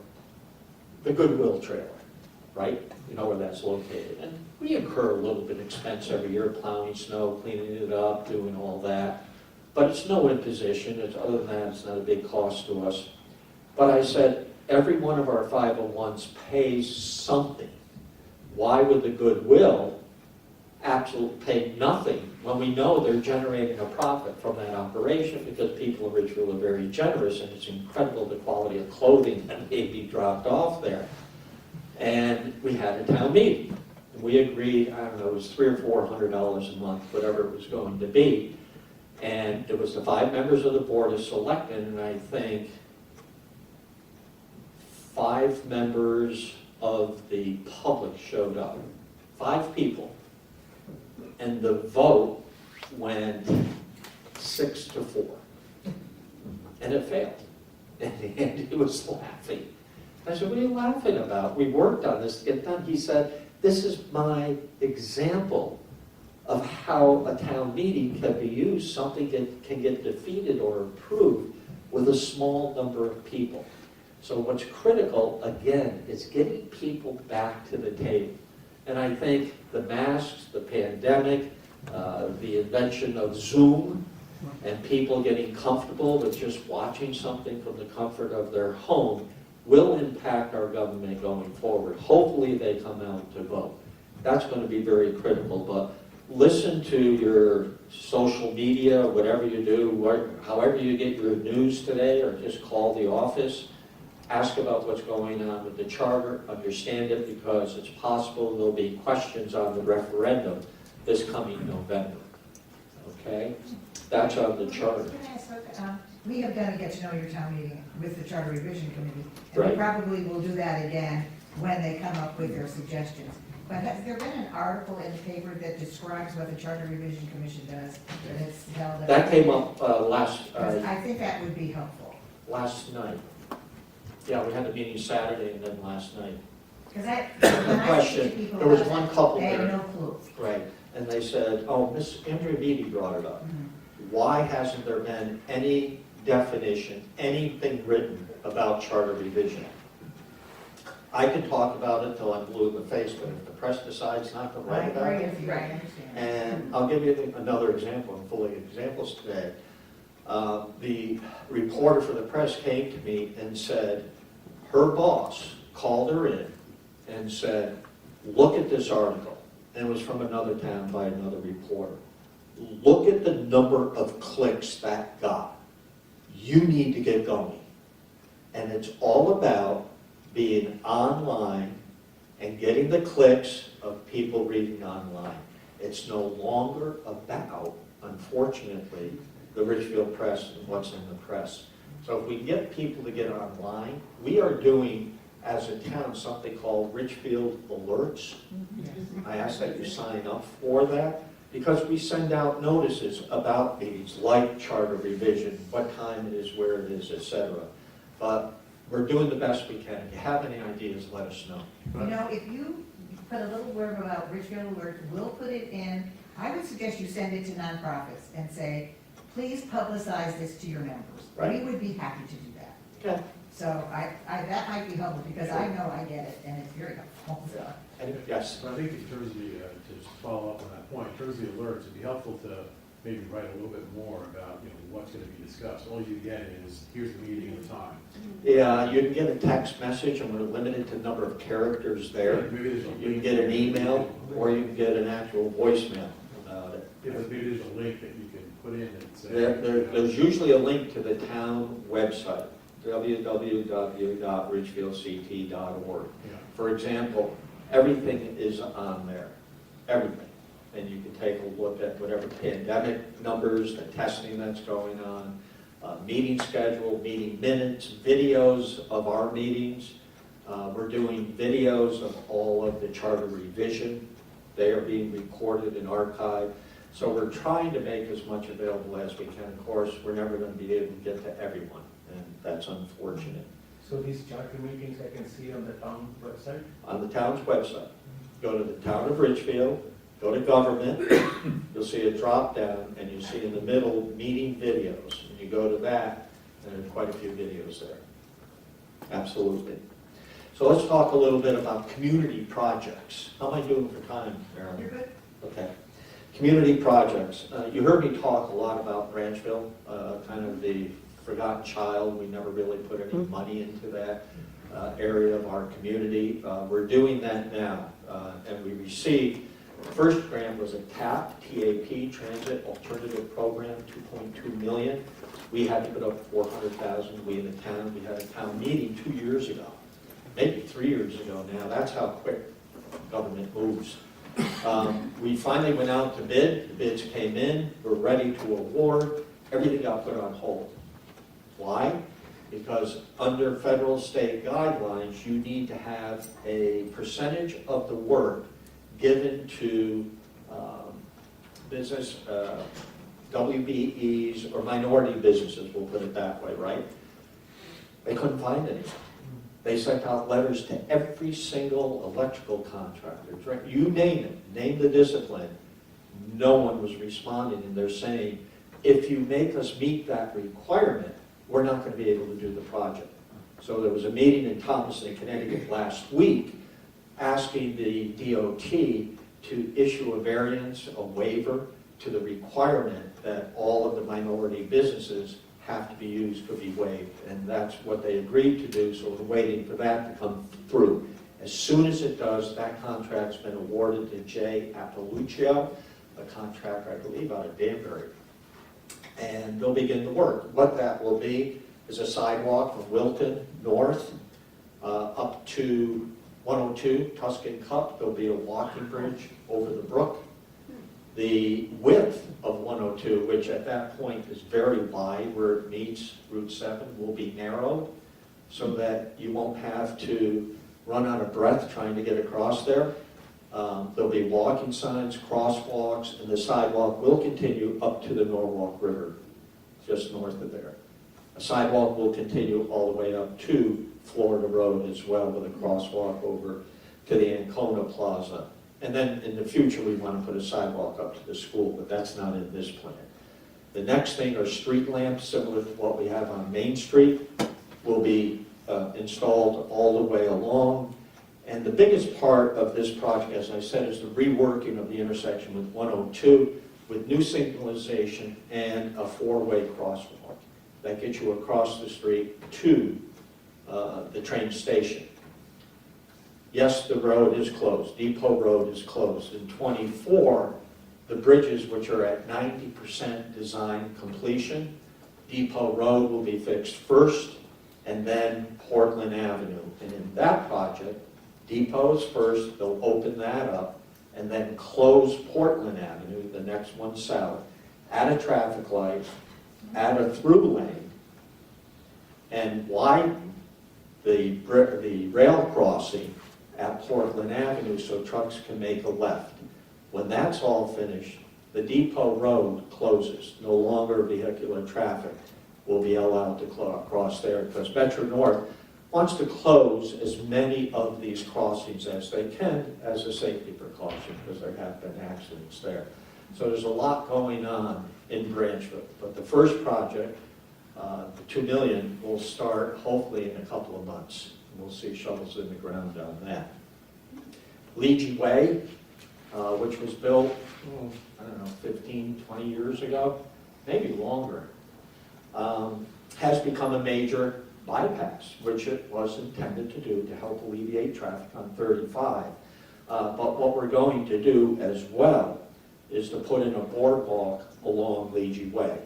the Goodwill trailer, right? You know where that's located. And we incur a little bit of expense every year, plowing snow, cleaning it up, doing all that. But it's no imposition. Other than that, it's not a big cost to us. But I said, every one of our 501s pays something. Why would the Goodwill absolutely pay nothing when we know they're generating a profit from that operation, because people in Ridgefield are very generous, and it's incredible the quality of clothing that may be dropped off there. And we had a town meeting. And we agreed, I don't know, it was $300 or $400 a month, whatever it was going to be. And it was the 5 members of the Board of Selectmen, and I think 5 members of the public showed up. 5 people. And the vote went 6-4. And it failed. And Andy was laughing. I said, what are you laughing about? We worked on this to get done. He said, this is my example of how a town meeting can be used. Something can get defeated or approved with a small number of people. So what's critical, again, is getting people back to the table. And I think the masks, the pandemic, the invention of Zoom, and people getting comfortable with just watching something from the comfort of their home will impact our government going forward. Hopefully they come out to vote. That's going to be very critical. But listen to your social media, whatever you do, however you get your news today, or just call the office. Ask about what's going on with the charter, understand it, because it's possible there'll be questions on the referendum this coming November. Okay? That's on the charter. Can I ask, we have done a get to know your town meeting with the Charter Revision Committee, and Right. we probably will do that again when they come up with their suggestions. But has there been an article in the paper that describes what the Charter Revision Commission does? That it's held at- That came up last I think that would be helpful. night. Yeah, we had a meeting Saturday and then last night. Because when I Question, speak to people there was about one that, couple they have there. no clue. Right. And they said, oh, Miss Andrea Beatty brought it up. Why hasn't there been any definition, anything written about charter revision? I can talk about it till I'm blue in the face, but if the press decides not to I write about agree it. with you, I understand. And I'll give you another example. I'm full of examples today. The reporter for the press came to me and said, her boss called her in and said, look at this article. And it was from another town by another reporter. Look at the number of clicks that got. You need to get going. And it's all about being online and getting the clicks of people reading online. It's no longer about, unfortunately, the Ridgefield Press and what's in the press. So if we get people to get online, we are doing, as a town, something called Ridgefield Alerts. I ask that you sign up for that, because we send out notices about meetings like charter revision, what time it is, where it is, etc. But we're doing the best we can. If you have any ideas, let us know. You know, if you put a little blurb about Ridgefield Alert, we'll put it in. I would suggest you send it to nonprofits and say, please publicize this to your members. Right. We would be happy to do that. Okay. So that might be helpful, because I know I get it, and it's very helpful, so. Yes, I think in terms of the, to just follow up on that point, in terms of the alerts, it'd be helpful to maybe write a little bit more about, what's gonna be discussed. All you get is, here's the meeting and the time. yeah, you can get a text message, and we're limited to the number of characters there. Maybe there's a You can link. get an email, or you can get an actual voicemail about it. Yeah, but maybe there's a link that you can put in and say. There's usually a link to the town website, www.ridgefieldct.org. Yeah. For example, everything is on there, everything. And you can take a look at whatever pandemic numbers, the testing that's going on, meeting schedule, meeting minutes, videos of our meetings. We're doing videos of all of the charter revision. They are being recorded and archived. So we're trying to make as much available as we can. Of course, we're never going to be able to get to everyone, and that's unfortunate. So these charter meetings I can see on the town website? On the town's website, go to the town of Ridgefield, go to government, you'll see a drop down, and you see in the middle meeting videos. And you go to that, and there are quite a few videos there. Absolutely. So let's talk a little bit about community projects. How am I doing for time, Marilyn? You're good. Okay. Community projects. You heard me talk a lot about Branchville, kind of the forgotten child. We never really put any money into that area of our community. We're doing that now, and we received, the first grant was a TAP, T-A-P, Transit Alternative Program, $2.2 million. We had to put up $400,000. We in the town, we had a town meeting 2 years ago, maybe 3 years ago now. That's how quick government moves. We finally went out to bid. The bids came in. We're ready to award. Everything got put on hold. Why? Because under federal state guidelines, you need to have a percentage of the work given to business, WBEs, or minority businesses, we'll put it that way, right? They couldn't find any. They sent out letters to every single electrical contractor, you name it, name the discipline. No one was responding, and they're saying, if you make us meet that requirement, we're not going to be able to do the project. So there was a meeting in Thomaston, Connecticut last week asking the DOT to issue a variance, a waiver to the requirement that all of the minority businesses have to be used, could be waived. And that's what they agreed to do, so we're waiting for that to come through. As soon as it does, that contract's been awarded to Jay Appaluccio, a contractor, I believe, out of Danbury. And they'll begin the work. What that will be is a sidewalk from Wilton North up to 102 Tuscan Cup. There'll be a walking bridge over the brook. The width of 102, which at that point is very wide where it meets Route 7, will be narrowed so that you won't have to run out of breath trying to get across there. There'll be walking signs, crosswalks, and the sidewalk will continue up to the Norwalk River, just north of there. A sidewalk will continue all the way up to Florida Road as well, with a crosswalk over to the Ancona Plaza. And then in the future, we want to put a sidewalk up to the school, but that's not in this plan. The next thing are street lamps, similar to what we have on Main Street, will be installed all the way along. And the biggest part of this project, as I said, is the reworking of the intersection with 102, with new signalization and a four-way crosswalk that gets you across the street to the train station. Yes, the road is closed. Depot Road is closed. In 24, the bridges, which are at 90% design completion, Depot Road will be fixed first, and then Portland Avenue. And in that project, Depot is first, they'll open that up, and then close Portland Avenue, the next one south, add a traffic light, add a through lane, and widen the rail crossing at Portland Avenue so trucks can make a left. When that's all finished, the Depot Road closes. No longer vehicular traffic will be allowed to cross there, because Metro North wants to close as many of these crossings as they can as a safety precaution, because there have been accidents there. So there's a lot going on in Branchville. But the first project The 2 million will start hopefully in a couple of months. We'll see shovels in the ground on that. Legion Way, which was built, I don't know, 15, 20 years ago, maybe longer, has become a major bypass, which it was intended to do to help alleviate traffic on 35. But what we're going to do as well is to put in a boardwalk along Legion Way.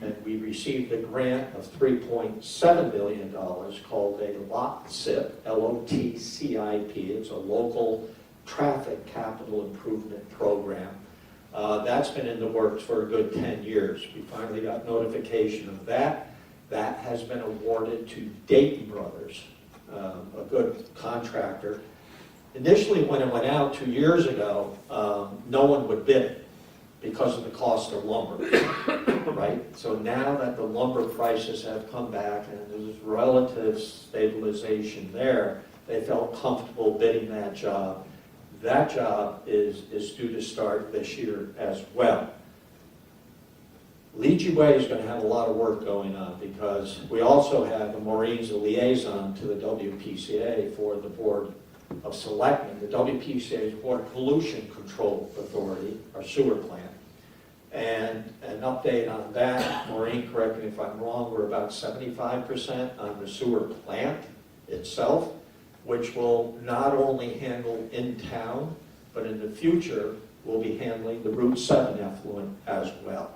And we received a grant of $3.7 million called a LOTCIP, L-O-T-C-I-P. It's a local traffic capital improvement program. That's been in the works for a good 10 years. We finally got notification of that. That has been awarded to Dayton Brothers, a good contractor. Initially, when it went out 2 years ago, no one would bid it because of the cost of lumber, right? So now that the lumber prices have come back and there's relative stabilization there, they felt comfortable bidding that job. That job is due to start this year as well. Legion Way is going to have a lot of work going on because we also have Maureen's a liaison to the WPCA for the Board of Selectmen. The WPCA is Water Pollution Control Authority, our sewer plant. And an update on that, Maureen, correct me if I'm wrong, we're about 75% on the sewer plant itself, which will not only handle in town, but in the future will be handling the Route 7 effluent as well.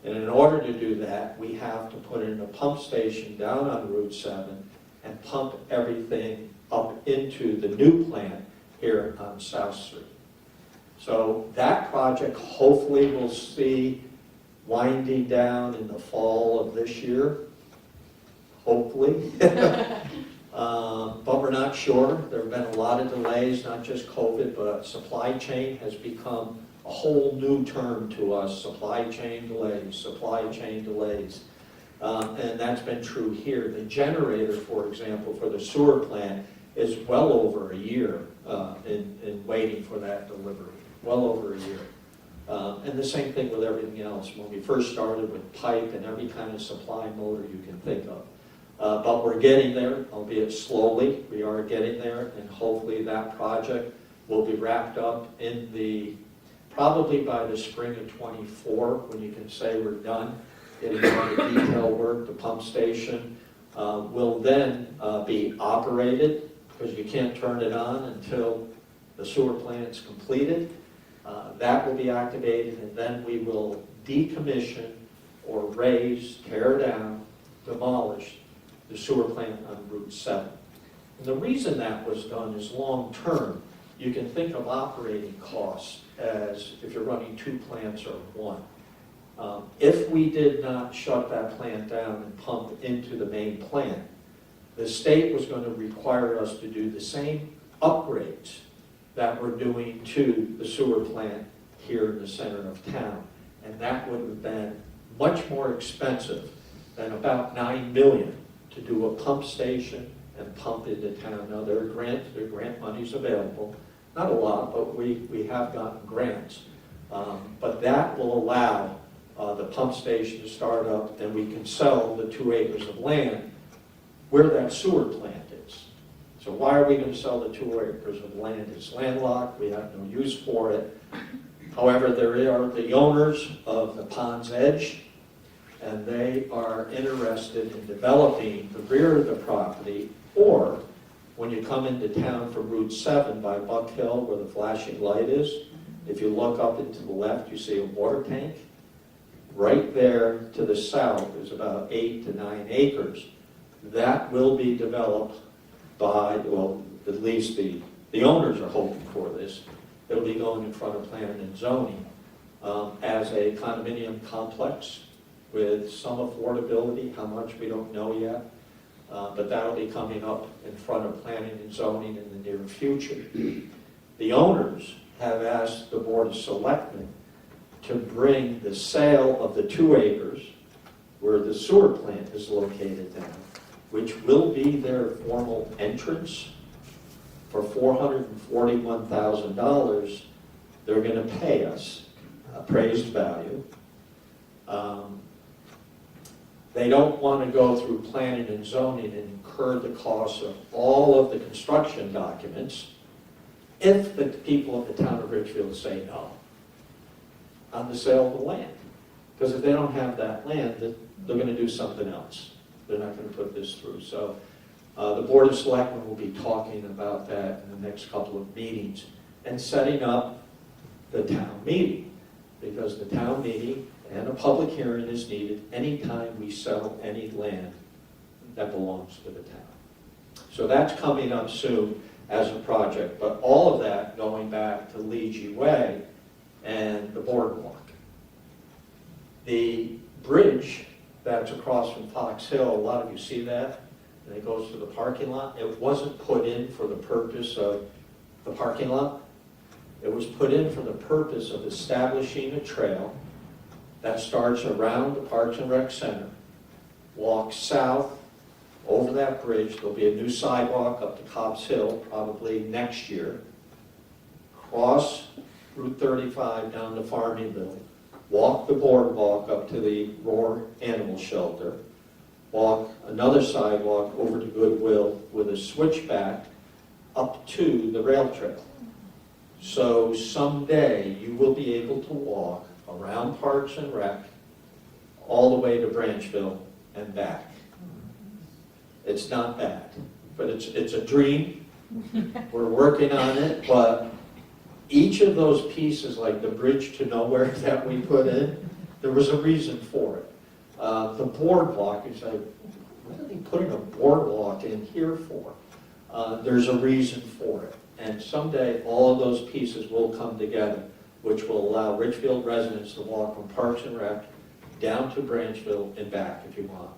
And in order to do that, we have to put in a pump station down on Route 7 and pump everything up into the new plant here on South Street. So that project hopefully we'll see winding down in the fall of this year, hopefully. But we're not sure. There have been a lot of delays, not just COVID, but supply chain has become a whole new term to us, supply chain delays, supply chain delays. And that's been true here. The generator, for example, for the sewer plant is well over a year in waiting for that delivery, well over a year. And the same thing with everything else. When we first started with pipe and every kind of supply motor you can think of. But we're getting there, albeit slowly. We are getting there, and hopefully that project will be wrapped up in probably by the spring of '24, when you can say we're done getting all the detail work. The pump station will then be operated, because you can't turn it on until the sewer plant's completed. That will be activated, and then we will decommission or raise, tear down, demolish the sewer plant on Route 7. And the reason that was done is long-term. You can think of operating costs as if you're running 2 plants or 1. If we did not shut that plant down and pump into the main plant, the state was going to require us to do the same upgrades that we're doing to the sewer plant here in the center of town. And that would have been much more expensive than about $9 million to do a pump station and pump into town. Now, there are grant monies available. Not a lot, but we have gotten grants. But that will allow the pump station to start up, and we can sell the 2 acres of land where that sewer plant is. So why are we going to sell the 2 acres of land? It's landlocked, we have no use for it. However, there are the owners of the Pond's Edge, and they are interested in developing the rear of the property, or when you come into town from Route 7 by Buck Hill, where the flashing light is, if you look up and to the left, you see a water tank. Right there to the south is about 8 to 9 acres. That will be developed by, well, at least the owners are hoping for this. It'll be going in front of planning and zoning as a condominium complex with some affordability. How much, we don't know yet. But that'll be coming up in front of planning and zoning in the near future. The owners have asked the Board of Selectmen to bring the sale of the 2 acres where the sewer plant is located now, which will be their formal entrance, for $441,000. They're going to pay us appraised value. They don't want to go through planning and zoning and incur the cost of all of the construction documents if the people of the town of Ridgefield say no on the sale of the land. Because if they don't have that land, they're going to do something else. They're not going to put this through. So the Board of Selectmen will be talking about that in the next couple of meetings and setting up the town meeting. Because the town meeting and a public hearing is needed anytime we sell any land that belongs to the town. So that's coming up soon as a project, but all of that going back to Leegee Way and the boardwalk. The bridge that's across from Fox Hill, a lot of you see that, and it goes to the parking lot. It wasn't put in for the purpose of the parking lot. It was put in for the purpose of establishing a trail that starts around the Parks and Rec Center, walks south over that bridge. There'll be a new sidewalk up to Cobb's Hill probably next year. Cross Route 35 down to Farmingville. Walk the boardwalk up to the Roar Animal Shelter. Walk another sidewalk over to Goodwill with a switchback up to the rail trail. So someday you will be able to walk around Parks and Rec all the way to Branchville and back. It's not bad, but it's a dream. We're working on it, but each of those pieces, like the bridge to nowhere that we put in, there was a reason for it. The boardwalk, you say, what are they putting a boardwalk in here for? There's a reason for it. And someday all of those pieces will come together, which will allow Ridgefield residents to walk from Parks and Rec down to Branchville and back if you want.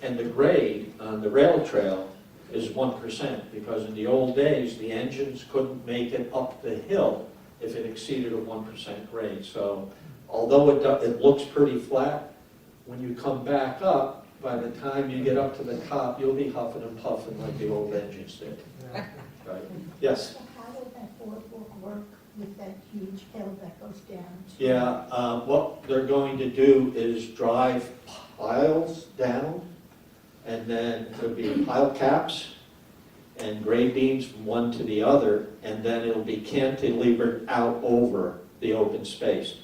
And the grade on the rail trail is 1%, because in the old days, the engines couldn't make it up the hill if it exceeded a 1% grade. So although it looks pretty flat, when you come back up, by the time you get up to the top, you'll be huffing and puffing like the old engines did. Right? Yes? So how would that boardwalk work with that huge hill that goes down? Yeah, what they're going to do is drive piles down, and then there'll be pile caps and grade beams from one to the other, and then it'll be cantilevered out over the open space.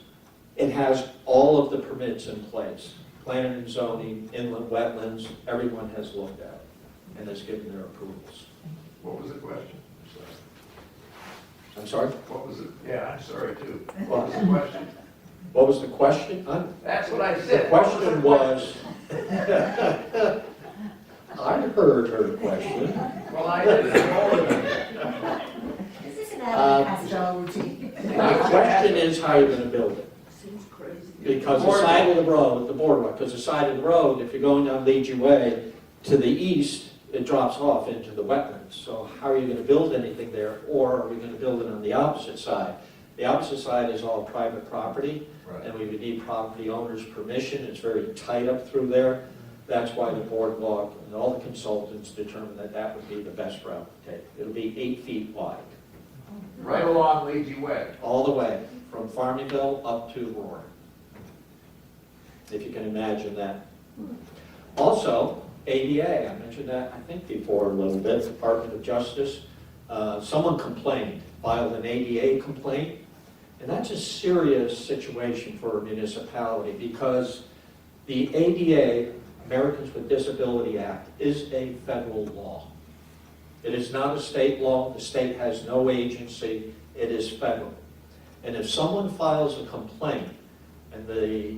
It has all of the permits in place. Planning and zoning, inland wetlands, everyone has looked at it and has given their approvals. What was the question? I'm sorry? What was it? Yeah, I'm sorry too. What What was the question? What was the question? That's what I The said. question was, I heard her question. Well, I didn't. Is this an Abbott routine? The question is how you're going to build it. Seems crazy. Because the side of the road, the boardwalk, because the side of the road, if you're going down Leegee Way to the east, it drops off into the wetlands. So how are you going to build anything there? Or are we going to build it on the opposite side? The opposite side is all private property, Right. and we would need property owner's permission. It's very tight up through there. That's why the boardwalk and all the consultants determined that that would be the best route to take. It'll be 8 feet wide, Right along Leegee Way. all the way from Farmingville up to Roar. If you can imagine that. Also, ADA, I mentioned that, I think, before a little bit, Department of Justice. Someone complained, filed an ADA complaint, and that's a serious situation for a municipality because the ADA, Americans with Disability Act, is a federal law. It is not a state law. The state has no agency. It is federal. And if someone files a complaint and the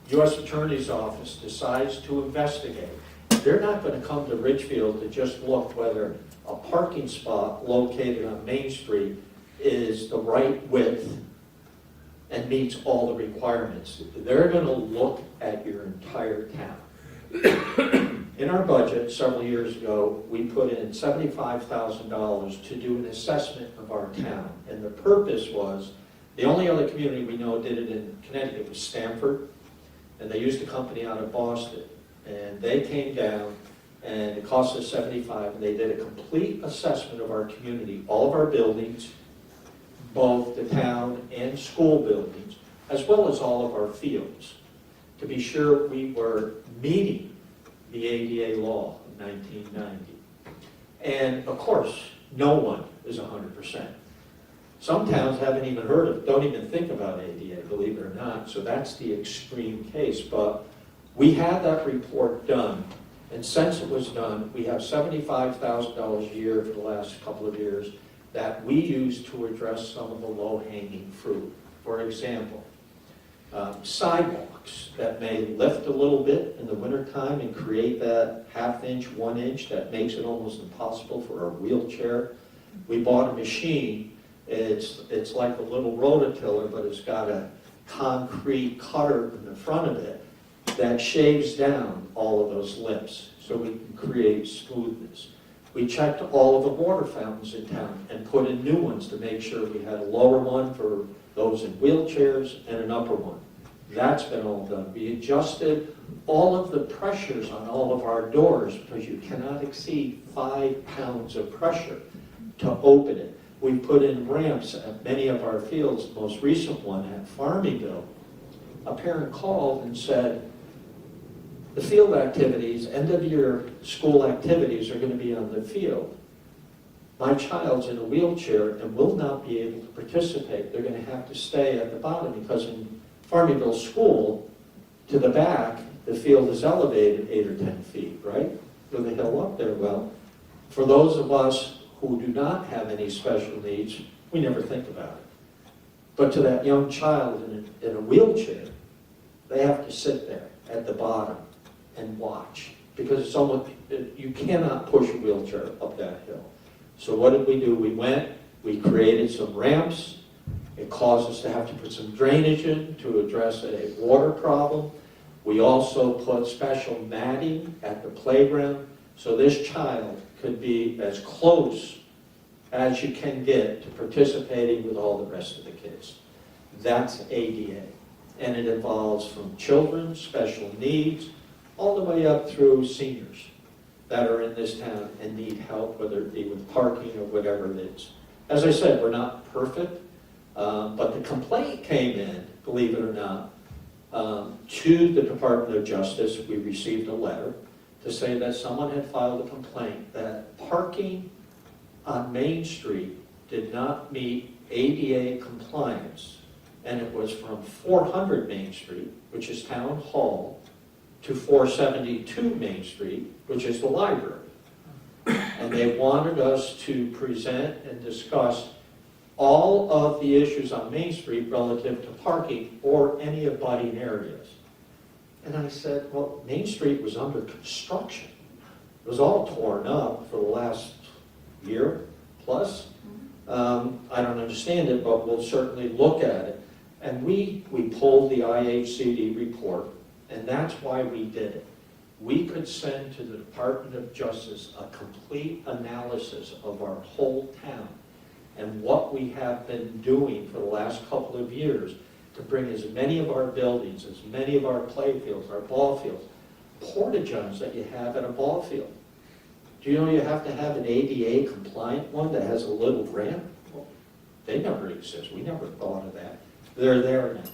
U.S. Attorney's Office decides to investigate, they're not going to come to Ridgefield to just look whether a parking spot located on Main Street is the right width and meets all the requirements. They're going to look at your entire town. In our budget several years ago, we put in $75,000 to do an assessment of our town. And the purpose was, the only other community we know did it in Connecticut was Stamford. And they used a company out of Boston, and they came down, and it cost us $75,000, and they did a complete assessment of our community, all of our buildings, both the town and school buildings, as well as all of our fields. to be sure we were meeting the ADA law of 1990. And of course, no one is 100%. Some towns haven't even heard of, don't even think about ADA, believe it or not, so that's the extreme case. But we had that report done, and since it was done, we have $75,000 a year for the last couple of years that we use to address some of the low-hanging fruit. For example, sidewalks that may lift a little bit in the wintertime and create that half-inch, 1 inch that makes it almost impossible for a wheelchair. We bought a machine. It's like a little rototiller, but it's got a concrete cutter in the front of it that shaves down all of those lips so we can create smoothness. We checked all of the water fountains in town and put in new ones to make sure we had a lower one for those in wheelchairs and an upper one. That's been all done. We adjusted all of the pressures on all of our doors because you cannot exceed 5 pounds of pressure to open it. We put in ramps at many of our fields. The most recent one at Farmingville, a parent called and said, the field activities, end of year school activities are going to be on the field. My child's in a wheelchair and will not be able to participate. They're going to have to stay at the bottom because in Farmingville School, to the back, the field is elevated 8 or 10 feet, right? With a hill up there. Well, for those of us who do not have any special needs, we never think about it. But to that young child in a wheelchair, they have to sit there at the bottom and watch because it's almost, you cannot push a wheelchair up that hill. So what did we do? We went, we created some ramps. It caused us to have to put some drainage in to address a water problem. We also put special matting at the playground so this child could be as close as you can get to participating with all the rest of the kids. That's ADA. And it involves from children, special needs, all the way up through seniors that are in this town and need help, whether it be with parking or whatever it is. As I said, we're not perfect, but the complaint came in, believe it or not, to the Department of Justice. We received a letter to say that someone had filed a complaint that parking on Main Street did not meet ADA compliance, and it was from 400 Main Street, which is Town Hall, to 472 Main Street, which is the library. And they wanted us to present and discuss all of the issues on Main Street relative to parking or any abutting areas. And I said, well, Main Street was under construction. It was all torn up for the last year plus. I don't understand it, but we'll certainly look at it. And we pulled the IHCD report, and that's why we did it. We could send to the Department of Justice a complete analysis of our whole town and what we have been doing for the last couple of years to bring as many of our buildings, as many of our play fields, our ball fields, porta-johns that you have at a ball field. Do you know you have to have an ADA compliant one that has a little ramp? Well, they never exist. We never thought of that. They're there now.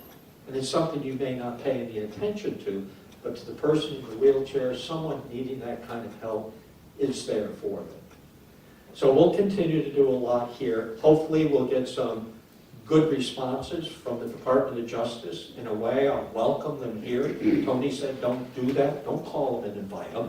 And it's something you may not pay any attention to, but to the person in the wheelchair, someone needing that kind of help, it's there for them. So we'll continue to do a lot here. Hopefully we'll get some good responses from the Department of Justice. In a way, I'll welcome them here. Tony said, don't do that. Don't call them and invite them.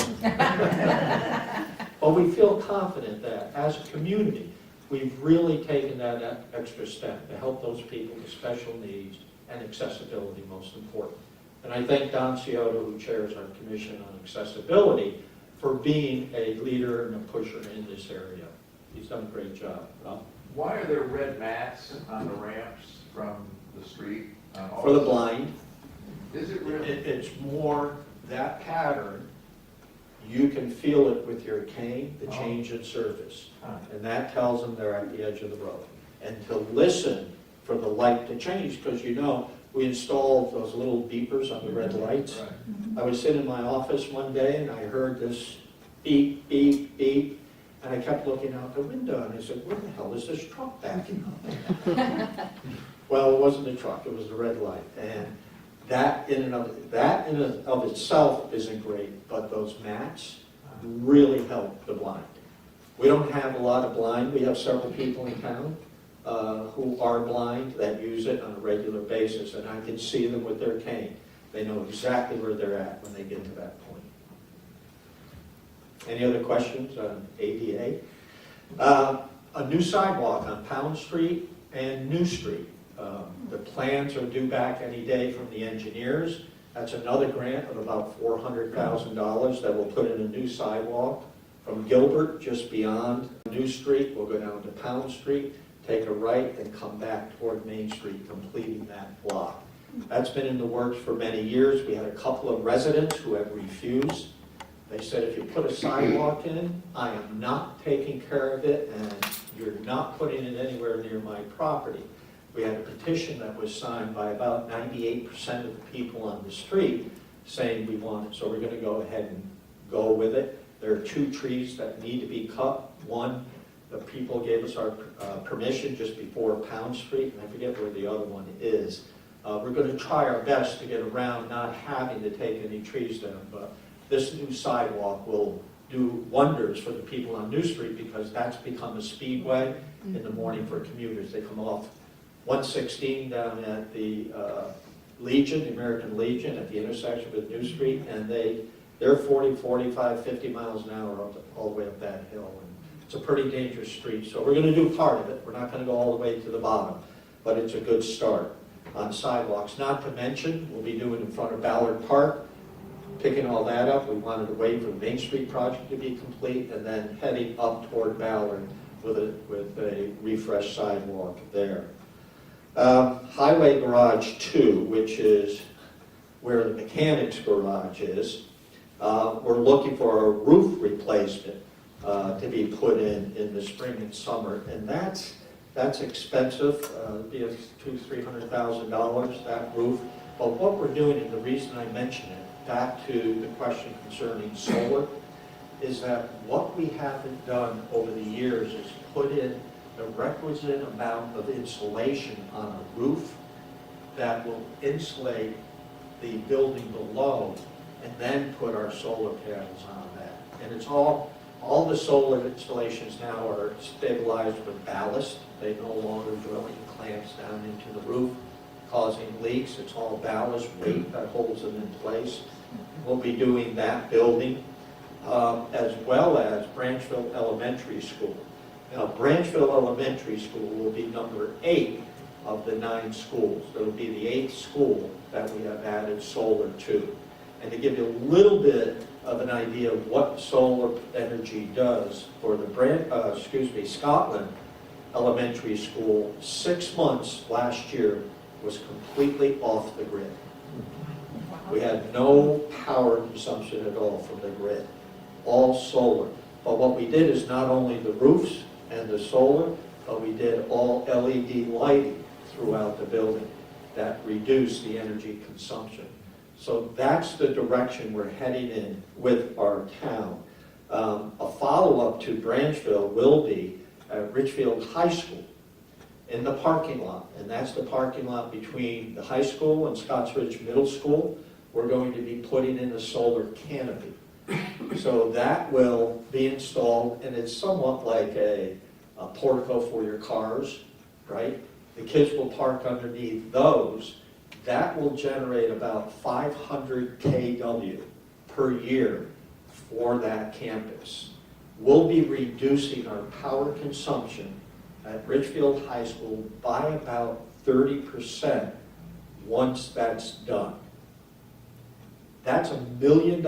But we feel confident that as a community, we've really taken that extra step to help those people with special needs and accessibility most important. And I thank Don Scioto, who chairs our Commission on Accessibility, for being a leader and a pusher in this area. He's done a great job. Why are there red mats on the ramps from the street? For the blind. Is it really? It's more that pattern. You can feel it with your cane, the change in surface. And that tells them they're at the edge of the road. And to listen for the light to change, because you know, we installed those little beepers on the red lights. Right. I was sitting in my office one day and I heard this beep, beep, beep. And I kept looking out the window and I said, where the hell is this truck backing up? Well, it wasn't a truck, it was the red light. And That in and of itself isn't great, but those mats really help the blind. We don't have a lot of blind. We have several people in town who are blind that use it on a regular basis, and I can see them with their cane. They know exactly where they're at when they get to that point. Any other questions on ADA? A new sidewalk on Pound Street and New Street. The plans are due back any day from the engineers. That's another grant of about $400,000 that will put in a new sidewalk from Gilbert, just beyond New Street. We'll go down to Pound Street, take a right, and come back toward Main Street, completing that block. That's been in the works for many years. We had a couple of residents who have refused. They said, if you put a sidewalk in, I am not taking care of it, and you're not putting it anywhere near my property. We had a petition that was signed by about 98% of the people on the street saying we want it, so we're going to go ahead and go with it. There are 2 trees that need to be cut. One, the people gave us our permission just before Pound Street, and I forget where the other one is. We're going to try our best to get around not having to take any trees down, but this new sidewalk will do wonders for the people on New Street because that's become a speedway in the morning for commuters. They come off 116 down at the Legion, the American Legion, at the intersection with New Street, and they're 40, 45, 50 miles an hour all the way up that hill. And it's a pretty dangerous street, so we're going to do part of it. We're not going to go all the way to the bottom, but it's a good start on sidewalks. Not to mention, we'll be doing in front of Ballard Park, picking all that up. We wanted to wait for the Main Street project to be complete and then heading up toward Ballard with a refreshed sidewalk there. Highway Garage 2, which is where the mechanics garage is, we're looking for a roof replacement to be put in the spring and summer, and that's expensive. It'll be $200,000-$300,000, that roof. But what we're doing, and the reason I mention it, back to the question concerning solar, is that what we haven't done over the years is put in the requisite amount of insulation on a roof that will insulate the building below, and then put our solar panels on that. And it's all the solar installations now are stabilized with ballast. They no longer drilling clamps down into the roof, causing leaks. It's all ballast weight that holds them in place. We'll be doing that building, as well as Branchville Elementary School. Now, Branchville Elementary School will be number 8 of the 9 schools. It'll be the 8th school that we have added solar to. And to give you a little bit of an idea of what solar energy does for the Scotland Elementary School, 6 months last year was completely off the grid. We had no power consumption at all from the grid, all solar. But what we did is not only the roofs and the solar, but we did all LED lighting throughout the building that reduced the energy consumption. So that's the direction we're heading in with our town. A follow-up to Branchville will be at Ridgefield High School in the parking lot, and that's the parking lot between the high school and Scotts Ridge Middle School. We're going to be putting in a solar canopy. So that will be installed, and it's somewhat like a portico for your cars, right? The kids will park underneath those. That will generate about 500 kW per year for that campus. We'll be reducing our power consumption at Ridgefield High School by about 30% once that's done. That's $1 million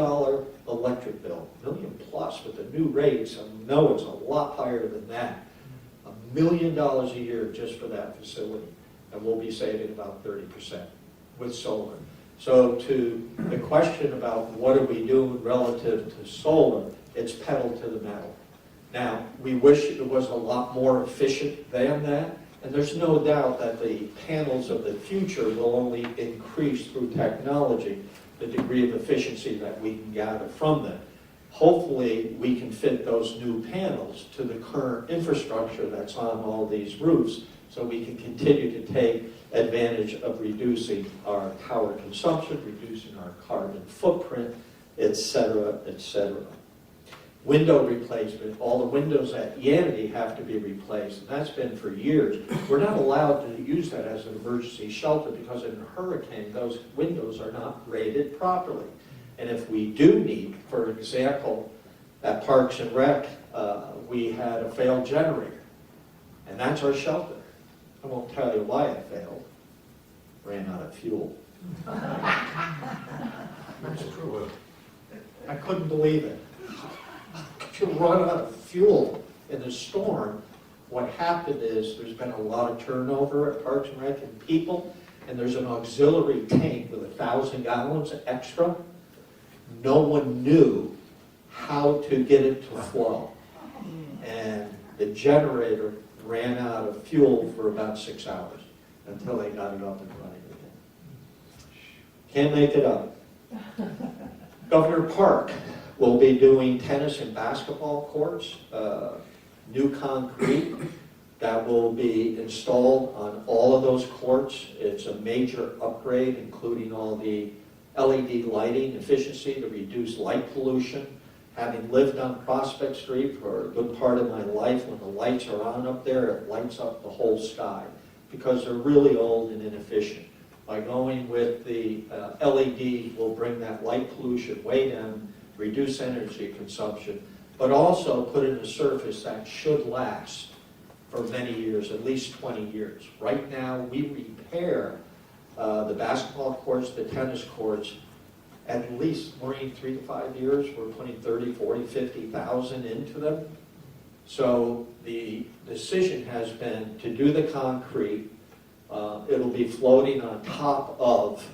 electric bill, $1 million plus with the new rates. I know it's a lot higher than that. $1 million a year just for that facility, and we'll be saving about 30% with solar. So to the question about what are we doing relative to solar, it's pedal to the metal. Now, we wish it was a lot more efficient than that, and there's no doubt that the panels of the future will only increase through technology the degree of efficiency that we can gather from them. Hopefully, we can fit those new panels to the current infrastructure that's on all these roofs so we can continue to take advantage of reducing our power consumption, reducing our carbon footprint, et cetera, et cetera. Window replacement, all the windows at Yanity have to be replaced, and that's been for years. We're not allowed to use that as an emergency shelter because in a hurricane, those windows are not rated properly. And if we do need, for example, at Parks and Rec, we had a failed generator, and that's our shelter. I won't tell you why it failed. Ran out of fuel. That's true. I couldn't believe it. To run out of fuel in a storm, what happened is there's been a lot of turnover at Parks and Rec and people, and there's an auxiliary tank with 1,000 gallons extra. No one knew how to get it to flow. And the generator ran out of fuel for about 6 hours until they got it up and running again. Can't make it up. Governor Park will be doing tennis and basketball courts, new concrete that will be installed on all of those courts. It's a major upgrade, including all the LED lighting efficiency to reduce light pollution. Having lived on Prospect Street for a good part of my life, when the lights are on up there, it lights up the whole sky because they're really old and inefficient. By going with the LED, we'll bring that light pollution way down, reduce energy consumption, but also put in a surface that should last for many years, at least 20 years. Right now, we repair the basketball courts, the tennis courts, at least, Maureen, 3 to 5 years. We're putting 30, 40, 50,000 into them. So the decision has been to do the concrete. It'll be floating on top of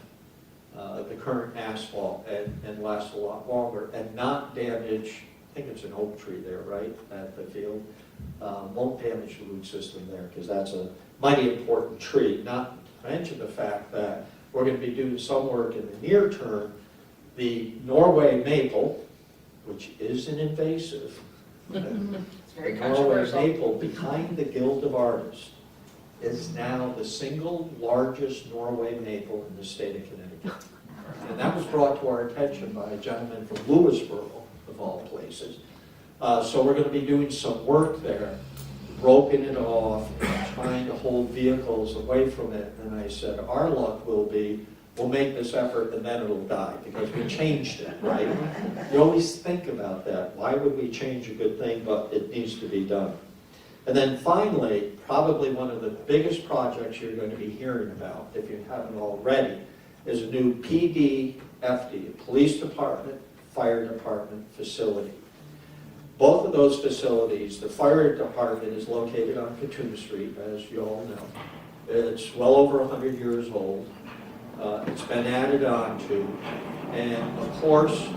the current asphalt and last a lot longer and not damage, I think it's an oak tree there, right, at the field. Won't damage the root system there because that's a mighty important tree. Not to mention the fact that we're going to be doing some work in the near term. The Norway maple, which is an invasive, It's very Norway controversial. maple behind the Guild of Artists is now the single largest Norway maple in the state of Connecticut. And that was brought to our attention by a gentleman from Lewisboro, of all places. So we're going to be doing some work there, roping it off, and trying to hold vehicles away from it. And I said, our luck will be, we'll make this effort and then it'll die because we changed it, right? You always think about that. Why would we change a good thing? But it needs to be done. And then finally, probably one of the biggest projects you're going to be hearing about, if you haven't already, is a new PDFD, Police Department, Fire Department facility. Both of those facilities, the fire department is located on Katoona Street, as you all know. It's well over 100 years old. It's been added on to, and of course,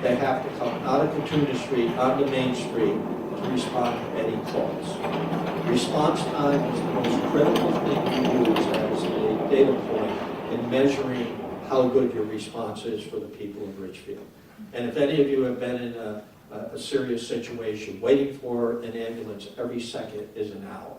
they have to come out of Katoona Street onto Main Street to respond to any calls. Response time is the most critical thing you use as a data point in measuring how good your response is for the people of Ridgefield. And if any of you have been in a serious situation, waiting for an ambulance every second is an hour.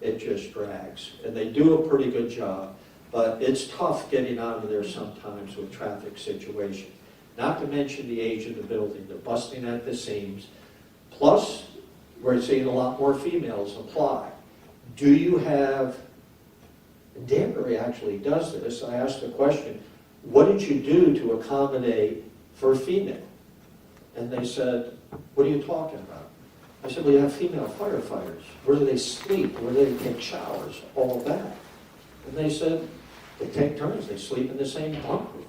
It just drags. And they do a pretty good job, but it's tough getting out of there sometimes with traffic situations. Not to mention the age of the building, they're busting at the seams. Plus, we're seeing a lot more females apply. Do you have, Danbury actually does this, I asked the question, what did you do to accommodate for female? And they said, what are you talking about? I said, well, you have female firefighters. Where do they sleep? Where do they take showers? All of that. And they said, they take turns. They sleep in the same bunk room.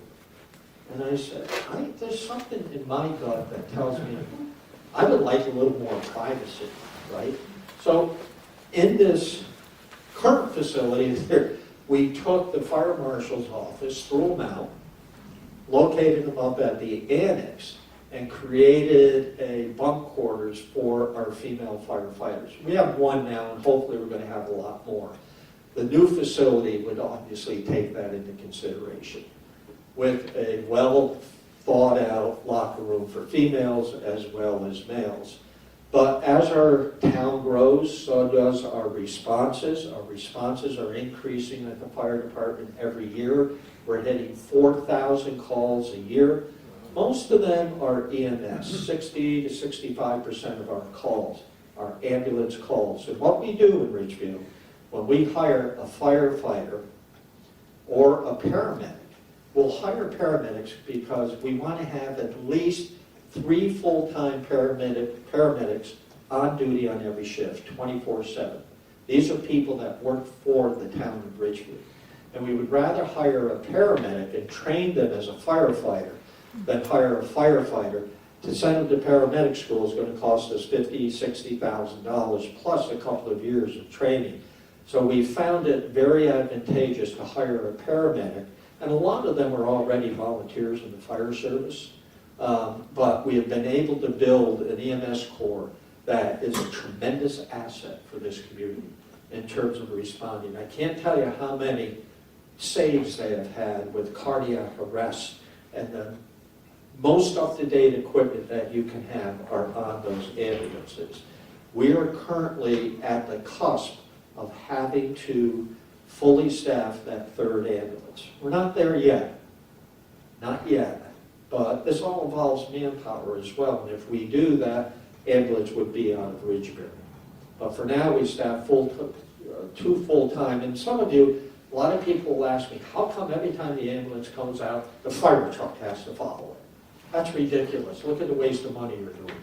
And I said, there's something in my gut that tells me I would like a little more privacy, right? So in this current facility, we took the fire marshal's office, threw them out, located them up at the annex, and created a bunk quarters for our female firefighters. We have one now, and hopefully we're going to have a lot more. The new facility would obviously take that into consideration with a well thought out locker room for females as well as males. But as our town grows, so does our responses. Our responses are increasing at the fire department every year. We're hitting 4,000 calls a year. Most of them are EMS. 60 to 65% of our calls are ambulance calls. And what we do in Ridgefield, when we hire a firefighter or a paramedic, we'll hire paramedics because we want to have at least 3 full-time paramedics on duty on every shift, 24/7. These are people that work for the town of Ridgefield. And we would rather hire a paramedic and train them as a firefighter than hire a firefighter. To send them to paramedic school is going to cost us $50,000, $60,000 plus a couple of years of training. So we found it very advantageous to hire a paramedic, and a lot of them are already volunteers in the fire service. But we have been able to build an EMS corps that is a tremendous asset for this community in terms of responding. I can't tell you how many saves they have had with cardiac arrest, and the most up-to-date equipment that you can have are on those ambulances. We are currently at the cusp of having to fully staff that 3rd ambulance. We're not there yet, not yet. But this all involves manpower as well, and if we do, that ambulance would be out of Ridgefield. But for now, we staff 2 full-time, and some of you, a lot of people will ask me, how come every time the ambulance comes out, the fire truck has to follow it? That's ridiculous. Look at the waste of money you're doing.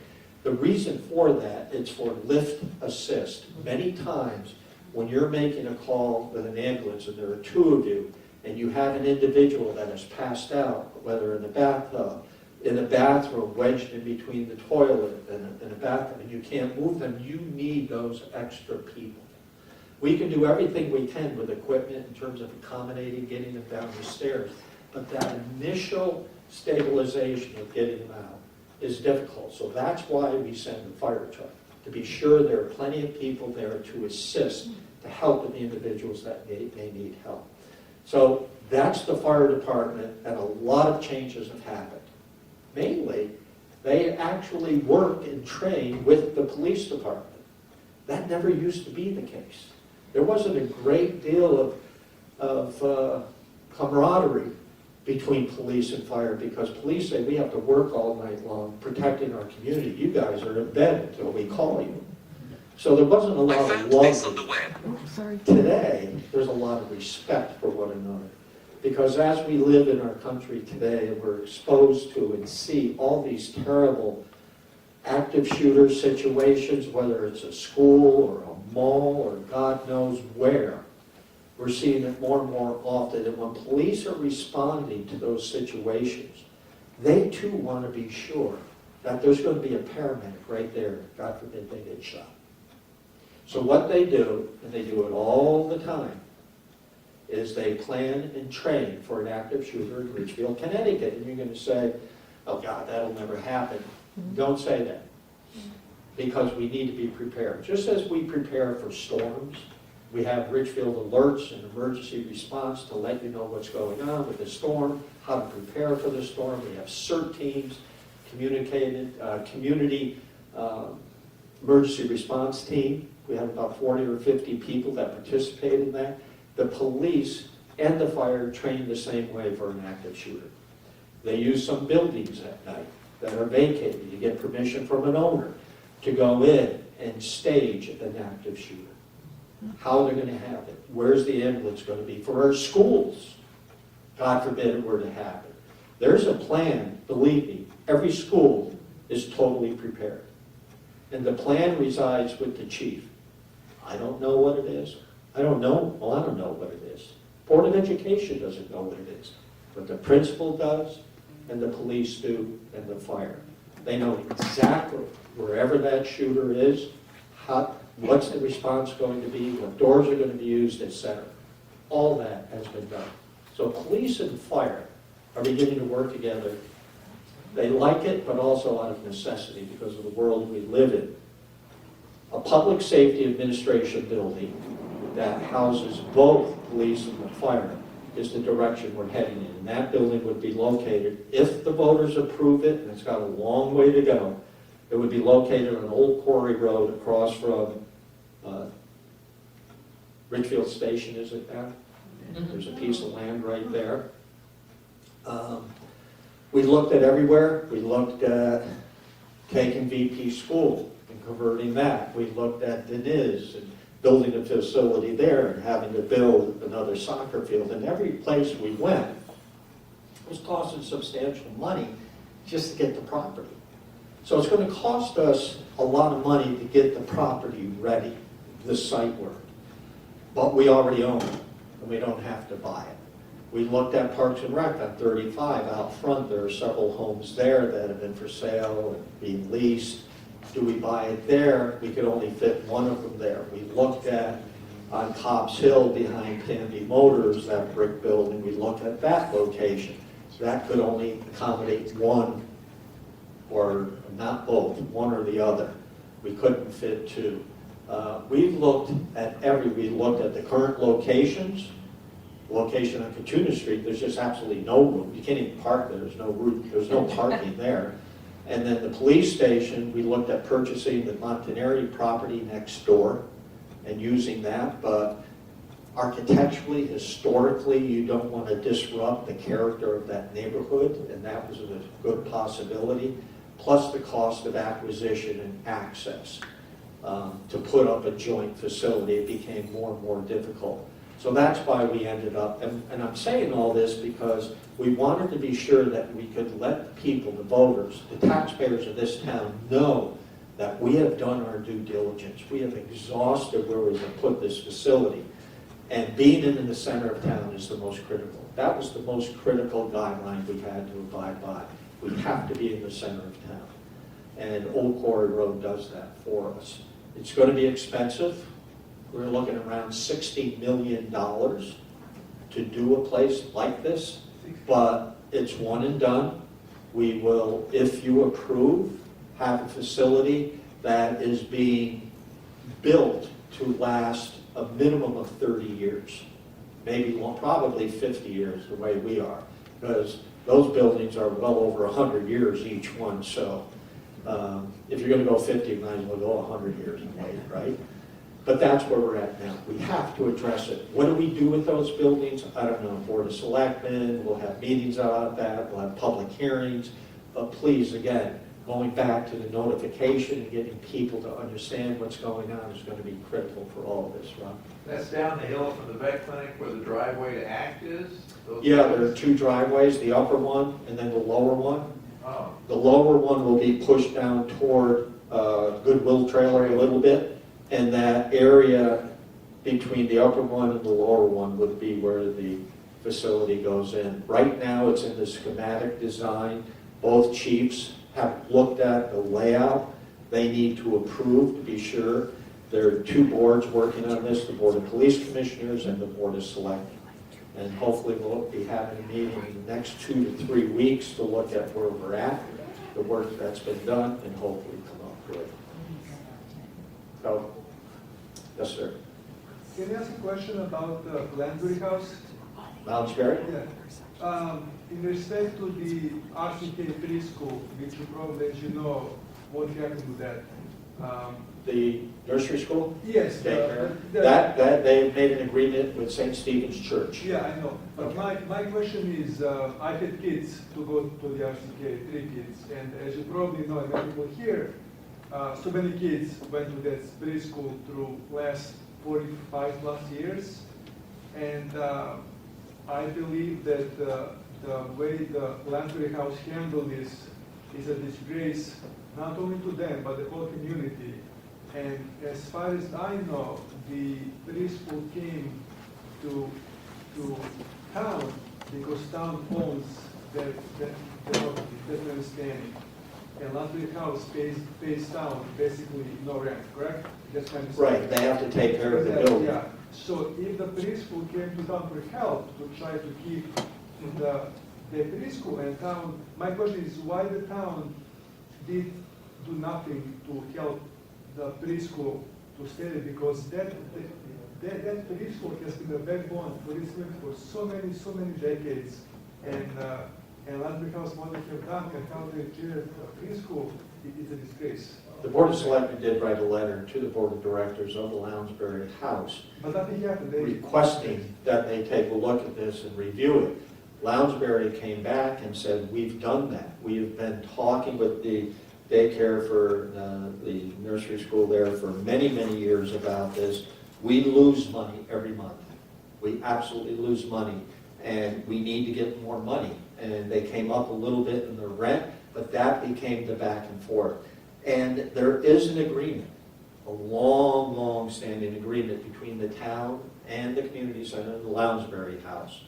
The reason for that is for lift assist. Many times, when you're making a call with an ambulance, and there are 2 of you, and you have an individual that is passed out, whether in the bathtub, in a bathroom, wedged in between the toilet and a bathroom, and you can't move them, you need those extra people. We can do everything we can with equipment in terms of accommodating, getting them down the stairs, but that initial stabilization of getting them out is difficult. So that's why we send the fire truck, to be sure there are plenty of people there to assist, to help the individuals that may need help. So that's the fire department, and a lot of changes have happened. Mainly, they actually work and train with the police department. That never used to be the case. There wasn't a great deal of camaraderie between police and fire, because police say we have to work all night long protecting our community. You guys are in bed until we call you. So there wasn't a lot of love. Today, there's a lot of respect for one another. Because as we live in our country today, and we're exposed to and see all these terrible active shooter situations, whether it's a school or a mall or God knows where, we're seeing it more and more often. And when police are responding to those situations, they too want to be sure that there's going to be a paramedic right there, God forbid they get shot. So what they do, and they do it all the time, is they plan and train for an active shooter in Ridgefield, Connecticut. And you're going to say, oh God, that'll never happen. Don't say that. Because we need to be prepared. Just as we prepare for storms, we have Ridgefield alerts and emergency response to let you know what's going on with the storm, how to prepare for the storm. We have CERT teams, community emergency response team. We have about 40 or 50 people that participate in that. The police and the fire train the same way for an active shooter. They use some buildings at night that are vacated. You get permission from an owner to go in and stage an active shooter. How they're going to have it. Where's the ambulance going to be? For our schools, God forbid it were to happen. There's a plan, believe me, every school is totally prepared. And the plan resides with the chief. I don't know what it is. I don't know. Well, I don't know what it is. Board of Education doesn't know what it is. But the principal does, and the police do, and the fire. They know exactly wherever that shooter is, what's the response going to be, what doors are going to be used, etc. All that has been done. So police and fire are beginning to work together. They like it, but also out of necessity because of the world we live in. A public safety administration building that houses both police and the fire is the direction we're heading in. And that building would be located, if the voters approve it, and it's got a long way to go, It would be located on Old Quarry Road across from Ridgefield Station, is it now? There's a piece of land right there. We looked at everywhere. We looked at taking VP School and converting that. We looked at Deniz and building a facility there and having to build another soccer field. And every place we went, it was costing substantial money just to get the property. So it's going to cost us a lot of money to get the property ready, the site work. But we already own it, and we don't have to buy it. We looked at Parks and Rec on 35 out front. There are several homes there that have been for sale and being leased. Do we buy it there? We could only fit one of them there. We looked at on Cobb's Hill behind Candy Motors, that brick building. We looked at that location. That could only accommodate one, or not both, one or the other. We couldn't fit two. We looked at the current locations. Location on Kachuna Street, there's just absolutely no room. You can't even park there. There's no room. There's no parking there. And then the police station, we looked at purchasing the Montanari property next door and using that, but architecturally, historically, you don't want to disrupt the character of that neighborhood, and that was a good possibility, plus the cost of acquisition and access. To put up a joint facility, it became more and more difficult. So that's why we ended up, and I'm saying all this because we wanted to be sure that we could let the people, the voters, the taxpayers of this town know that we have done our due diligence. We have exhausted where we can put this facility. And being in the center of town is the most critical. That was the most critical guideline we had to abide by. We have to be in the center of town. And Old Quarry Road does that for us. It's going to be expensive. We're looking around $60 million to do a place like this, but it's one and done. We will, if you approve, have a facility that is being built to last a minimum of 30 years, maybe probably 50 years the way we are, because those buildings are well over 100 years each one. So if you're going to go 50, you might as well go 100 years and wait, right? But that's where we're at now. We have to address it. What do we do with those buildings? I don't know. Board of Selectmen, we'll have meetings about that, we'll have public hearings. But please, again, going back to the notification and getting people to understand what's going on is going to be critical for all of this, right? That's down the hill from the vet clinic where the driveway to ACT is? Yeah, there are two driveways, the upper one and then the lower one. Oh, The lower one will be pushed down toward Goodwill Trailer a little bit. And that area between the upper one and the lower one would be where the facility goes in. Right now, it's in the schematic design. Both chiefs have looked at the layout. They need to approve to be sure. There are two boards working on this, the Board of Police Commissioners and the Board of Selectmen. And hopefully we'll be having a meeting in the next 2 to 3 weeks to look at where we're at, the work that's been done, and hopefully come up with. So, yes, sir. Can I ask a question about the Glenbury House? Lounsbury? Yeah. In respect to the RCK preschool, which you probably, as you know, what happened with that? The nursery school? Yes. That they made an agreement with St. Stephen's Church. Yeah, I know. But my question is, I had kids to go to the RCK, 3 kids, and as you probably know, and many people here, so many kids went to that preschool through last 45 plus years, and I believe that the way the Glenbury House handled this is a disgrace not only to them but the whole community. And as far as I know, the preschool came to town because town owns that property. That's my understanding. And Glenbury House pays town basically no rent, correct? That's my understanding. Right, they have to take care of the building. Yeah. So if the preschool came to town for help to try to keep the preschool and town, my question is why the town did do nothing to help the preschool to stay there, because that preschool has been the backbone for this community for so many decades, and Glenbury House, what they have done, and how they treated the preschool it's a disgrace. The Board of Selectmen did write a letter to the Board of Directors of the Lounsbury House But nothing happened. They- requesting that they take a look at this and review it. Lounsbury came back and said, we've done that. We have been talking with the daycare for the nursery school there for many, many years about this. We lose money every month. We absolutely lose money, and we need to get more money. And they came up a little bit in the rent, but that became the back and forth. And there is an agreement, a long, long-standing agreement between the town and the community center and the Lounsbury House,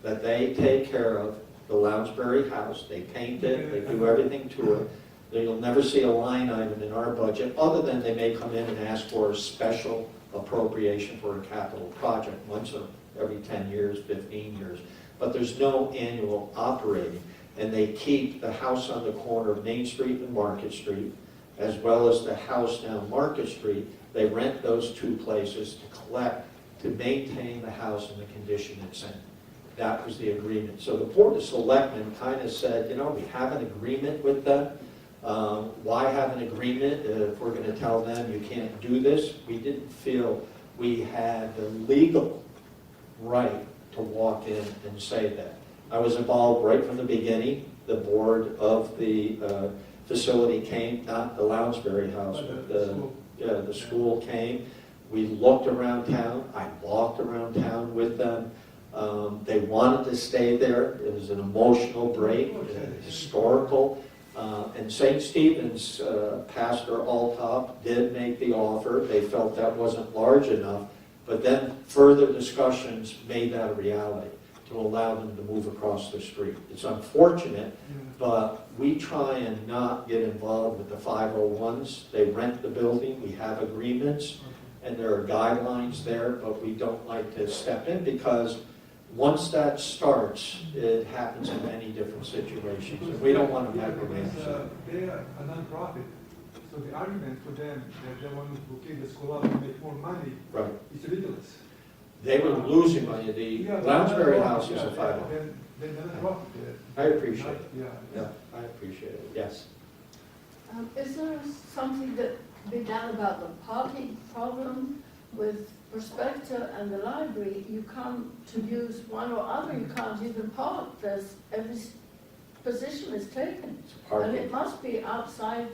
that they take care of the Lounsbury House. They paint it, they do everything to it. You'll never see a line item in our budget, other than they may come in and ask for a special appropriation for a capital project once every 10 years, 15 years. But there's no annual operating. And they keep the house on the corner of Main Street and Market Street, as well as the house down Market Street. They rent those two places to collect, to maintain the house in the condition it's in. That was the agreement. So the Board of Selectmen kind of said, you know, we have an agreement with them. Why have an agreement if we're going to tell them you can't do this? We didn't feel we had the legal right to walk in and say that. I was involved right from the beginning. The board of the facility came, not the Lounsbury House, but the school came. We looked around town. I walked around town with them. They wanted to stay there. It was an emotional break, historical. And St. Stephen's Pastor Altop did make the offer. They felt that wasn't large enough. But then further discussions made that a reality to allow them to move across the street. It's unfortunate, but we try and not get involved with the 501s. They rent the building. We have agreements, and there are guidelines there, but we don't like to step in because once that starts, it happens in many different situations. And we don't want to micromanage that. They are a non-profit, so the argument for them that they want to keep the school up and make more money Right. is ridiculous. They were losing money. The Lounsbury House is a 501. Then they're non-profit. I appreciate it. Yeah. Yeah, I appreciate it. Yes. Is there something that can be done about the parking problem with Prospector and the library? You come to use one or other, you can't even park. There's every position is taken. It's And parking. it must be outside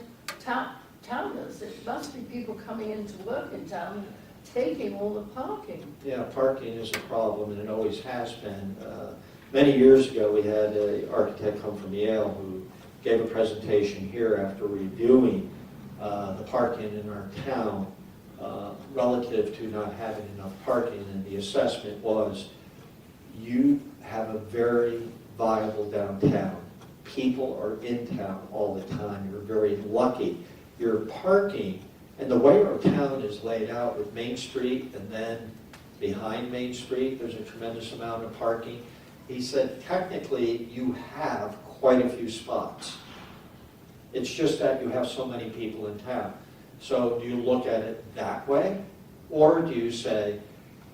towners. It must be people coming in to work in town, taking all the parking. Yeah, parking is a problem, and it always has been. Many years ago, we had an architect come from Yale who gave a presentation here after reviewing the parking in our town relative to not having enough parking, and the assessment was, you have a very viable downtown. People are in town all the time. You're very lucky. Your parking, and the way our town is laid out with Main Street and then behind Main Street, there's a tremendous amount of parking. He said, technically, you have quite a few spots. It's just that you have so many people in town. So do you look at it that way? Or do you say,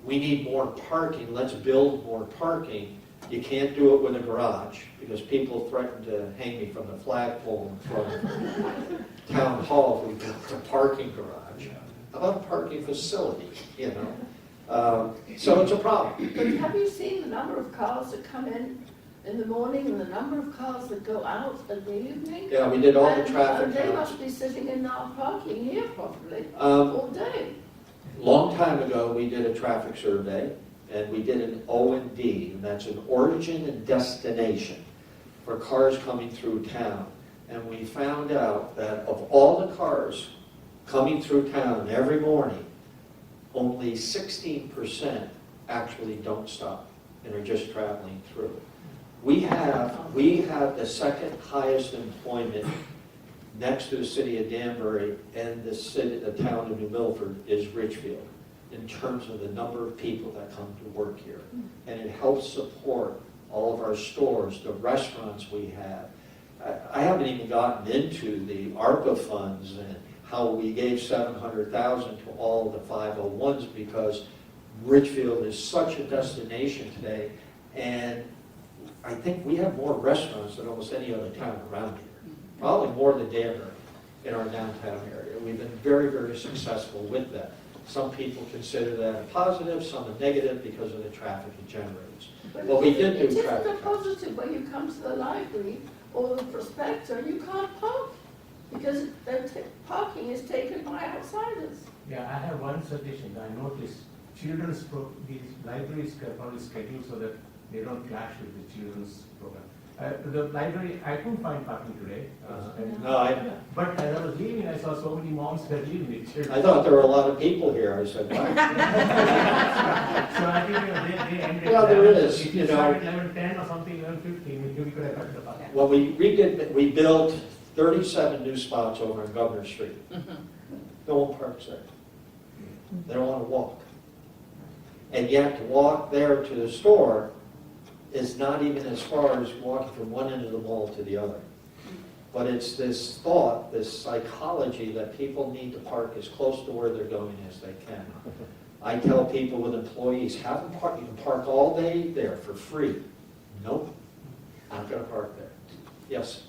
we need more parking, let's build more parking. You can't do it with a garage, because people threaten to hang me from the flagpole in front of Town Hall if we built a parking garage. How about a parking facility, you know? So it's a problem. But have you seen the number of cars that come in the morning and the number of cars that go out in the evening? Yeah, we did all the And traffic they counts. must be sitting in our parking here probably Um, all day. Long time ago, we did a traffic survey, and we did an O&D, and that's an origin and destination for cars coming through town. And we found out that of all the cars coming through town every morning, only 16% actually don't stop and are just traveling through. We have the second highest employment next to the city of Danbury, and the town of New Milford is Ridgefield, in terms of the number of people that come to work here. And it helps support all of our stores, the restaurants we have. I haven't even gotten into the ARPA funds and how we gave $700,000 to all the 501s, because Ridgefield is such a destination today, and I think we have more restaurants than almost any other town around here. Probably more than Danbury. in our downtown area. We've been very, very successful with that. Some people consider that a positive, some a negative because of the traffic it generates. Well, we did do It isn't traffic a positive when you come to the library or the prospector, you can't park because parking is taken by outsiders. Yeah, I have one suggestion. I noticed these libraries are probably scheduled so that they don't clash with the children's program. The library, I couldn't find parking today. No, But as I was leaving, I saw so many moms were leaving the children. I thought there were a lot of people here. I said, wow. So I think they ended. Well, there is, If you you know. started 11:10 or something, 11:15, maybe we could have cut the parking. Well, we built 37 new spots over on Governor Street. No one parks there. They don't want to walk. And yet to walk there to the store is not even as far as walking from one end of the mall to the other. But it's this thought, this psychology that people need to park as close to where they're going as they can. I tell people with employees, have them park, you can park all day there for free. Nope, not gonna park there. Yes?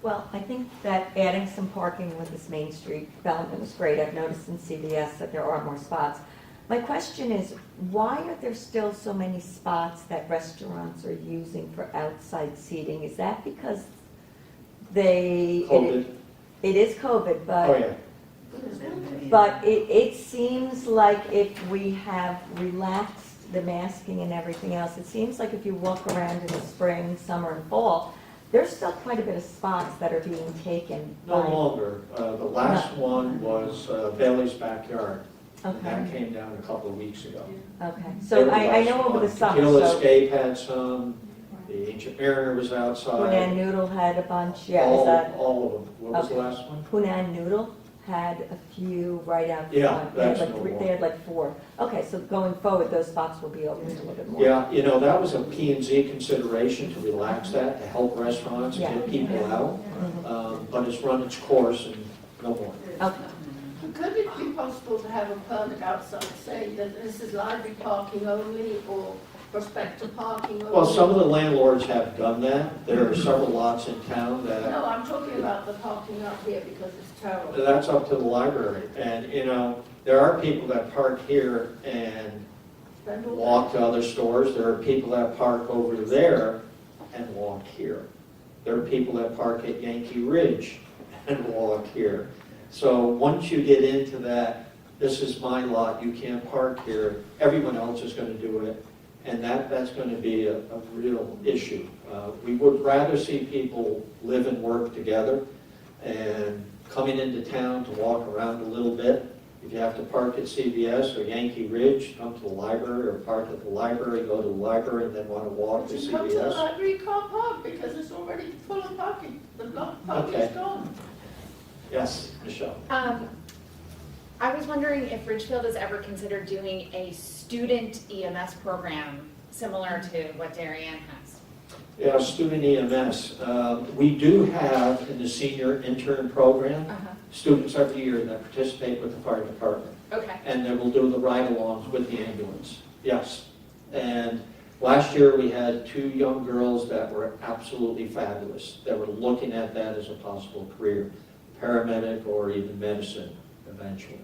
Well, I think that adding some parking with this Main Street development was great. I've noticed in CVS that there are more spots. My question is, why are there still so many spots that restaurants are using for outside seating? Is that because COVID. It is COVID, but. Oh, yeah. But it seems like if we have relaxed the masking and everything else, it seems like if you walk around in the spring, summer, and fall, there's still quite a bit of spots that are being taken. No by- longer. The last one was Bailey's Backyard. And Okay, that came down a couple of weeks ago. okay. So I know over the summer, Tequila so Escape had some, the Ancient Mariner was outside. Hunan Noodle had a bunch, yeah, is that? All of them. What was the Okay. last one? Hunan Noodle had a few right out front. Yeah, They had that's like no three- more. They had like 4. Okay, so going forward, those spots will be open a little bit more. Yeah, that was a P&Z consideration to relax that, to help restaurants, Yeah. get people out. Mhm. But it's run its course and no more. Okay. Could it be possible to have a permit outside saying that this is library parking only or prospector parking only? Well, some of the landlords have done that. There are several lots in town that, No, I'm talking about the parking up here because it's terrible. that's up to the library. And, there are people that park here and Spend all walk to other stores. There are people that park over there and walk here. There are people that park at Yankee Ridge and walk here. So once you get into that, this is my lot, you can't park here, everyone else is going to do it, and that's going to be a real issue. We would rather see people live and work together, and coming into town to walk around a little bit. If you have to park at CVS or Yankee Ridge, come to the library, or park at the library, go to the library, and then want to walk to If you come to the CVS. library, you can't park because it's already full of parking. The block parking Okay. is gone. Yes, Michelle. I was wondering if Ridgefield has ever considered doing a student EMS program similar to what Darien has. Yeah, student EMS. We do have in the senior intern program, students every year that participate with the fire department. Okay. And then we'll do the ride-alongs with the ambulance. Yes. And last year, we had 2 young girls that were absolutely fabulous, that were looking at that as a possible career, paramedic or even medicine eventually.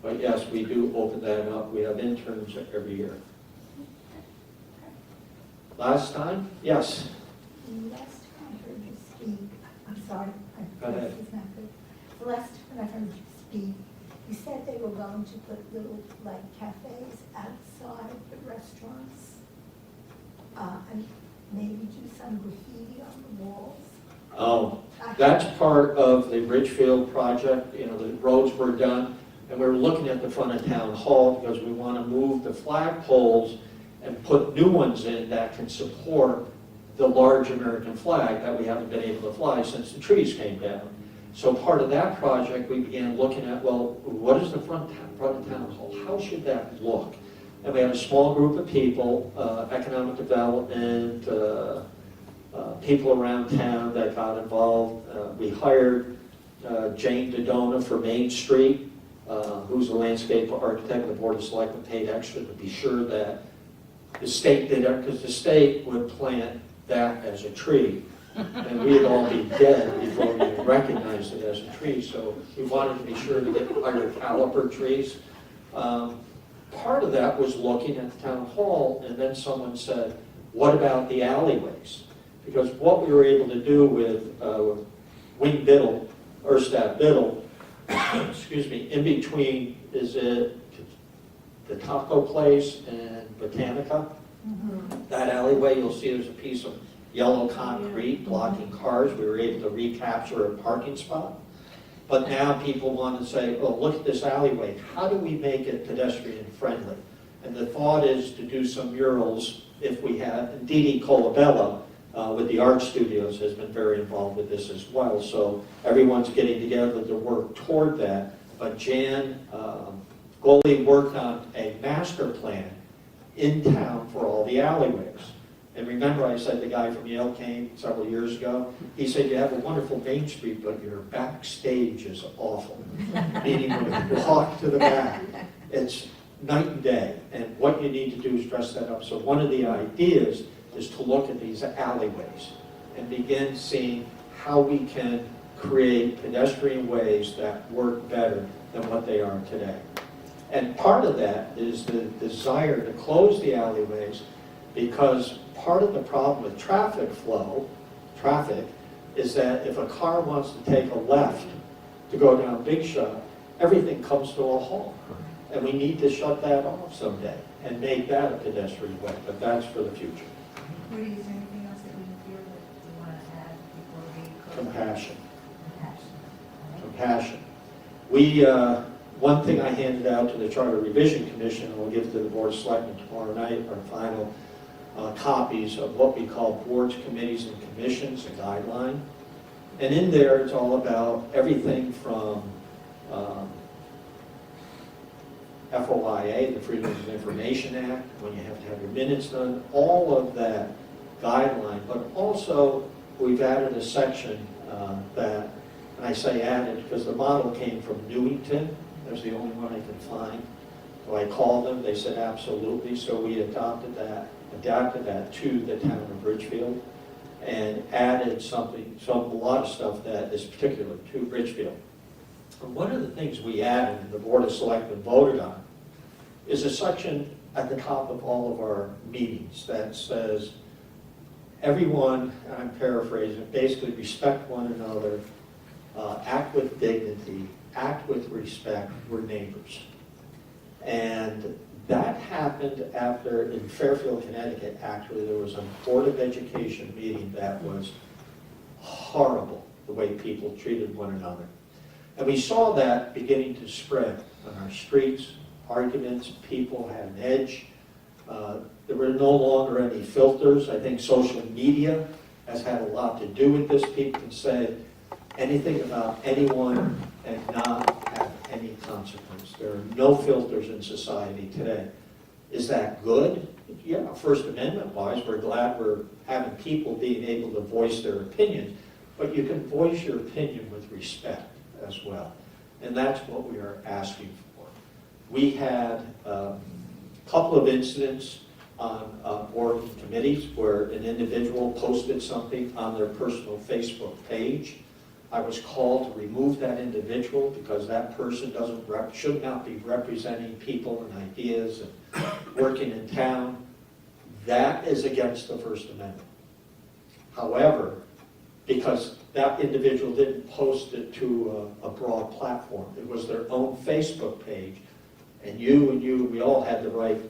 But yes, we do open that up. We have interns every year. Last time? Yes. The last time I heard you speak, I'm sorry, Go my ahead. voice is not good. The last time I heard you speak, you said they were going to put little, like, cafes outside the restaurants, and maybe do some graffiti on the walls. Oh, that's part of the Ridgefield project. The roads were done, and we were looking at the front of town hall because we want to move the flagpoles and put new ones in that can support the large American flag that we haven't been able to fly since the trees came down. So part of that project, we began looking at, well, what is the front of town hall? How should that look? And we had a small group of people, economic development, people around town that got involved. We hired Jane Dodona for Main Street, who's a landscape architect. The Board of Selectmen paid extra to be sure that the state did it, because the state would plant that as a tree And we'd all be dead before we even recognized it as a tree, so we wanted to be sure to get higher caliber trees. Part of that was looking at the town hall, and then someone said, what about the alleyways? Because what we were able to do with Wing Biddle, Erstad Biddle, excuse me, in between, is it the Taco Place and Botanica? That alleyway, you'll see there's a piece of yellow concrete blocking cars. We were able to recapture a parking spot. But now people want to say, oh, look at this alleyway. How do we make it pedestrian friendly? And the thought is to do some murals if we have, and Dee Dee Colabella with the art studios has been very involved with this as well. So everyone's getting together to work toward that. But Jan Goley worked on a master plan in town for all the alleyways. And remember I said the guy from Yale came several years ago? He said, you have a wonderful Main Street, but your backstage is awful. Meaning when you walk to the back, it's night and day. And what you need to do is dress that up. So one of the ideas is to look at these alleyways and begin seeing how we can create pedestrian ways that work better than what they are today. And part of that is the desire to close the alleyways, because part of the problem with traffic, is that if a car wants to take a left to go down Big Shot, everything comes to a halt. And we need to shut that off someday and make that a pedestrian way, but that's for the future. Rudy, is there anything else that we feel that we want to add before we close? Compassion. Compassion. Compassion. We, one thing I handed out to the Charter Revision Commission, and we'll give to the Board of Selectmen tomorrow night, our final copies of what we call boards, committees, and commissions, a guideline. And in there, it's all about everything from FOIA, the Freedom of Information Act, when you have to have your minutes done, all of that guideline. But also, we've added a section that, and I say added because the model came from Newington. That's the only one I can find. So I called them, they said absolutely. So we adapted that to the town of Ridgefield and added a lot of stuff that is particular to Ridgefield. And one of the things we added, and the Board of Selectmen voted on, is a section at the top of all of our meetings that says, everyone, and I'm paraphrasing, basically respect one another, act with dignity, act with respect, we're neighbors. And that happened after, in Fairfield, Connecticut, actually, there was a Board of Education meeting that was horrible, the way people treated one another. And we saw that beginning to spread on our streets, arguments, people had an edge. There were no longer any filters. I think social media has had a lot to do with this. People can say anything about anyone and not have any consequence. There are no filters in society today. Is that good? Yeah, First Amendment-wise, we're glad we're having people being able to voice their opinions, but you can voice your opinion with respect as well. And that's what we are asking for. We had a couple of incidents on board committees where an individual posted something on their personal Facebook page. I was called to remove that individual because that person should not be representing people and ideas and working in town. That is against the First Amendment. However, because that individual didn't post it to a broad platform, it was their own Facebook page, and we all had the right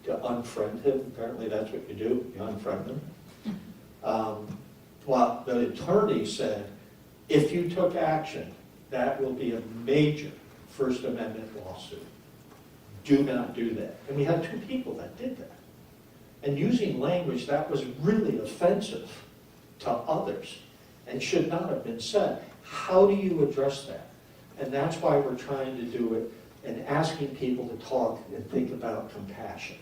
to unfriend him. Apparently that's what you do, you unfriend them. Well, the attorney said, if you took action, that will be a major First Amendment lawsuit. Do not do that. And we had two people that did that. And using language that was really offensive to others and should not have been said. How do you address that? And that's why we're trying to do it and asking people to talk and think about compassion.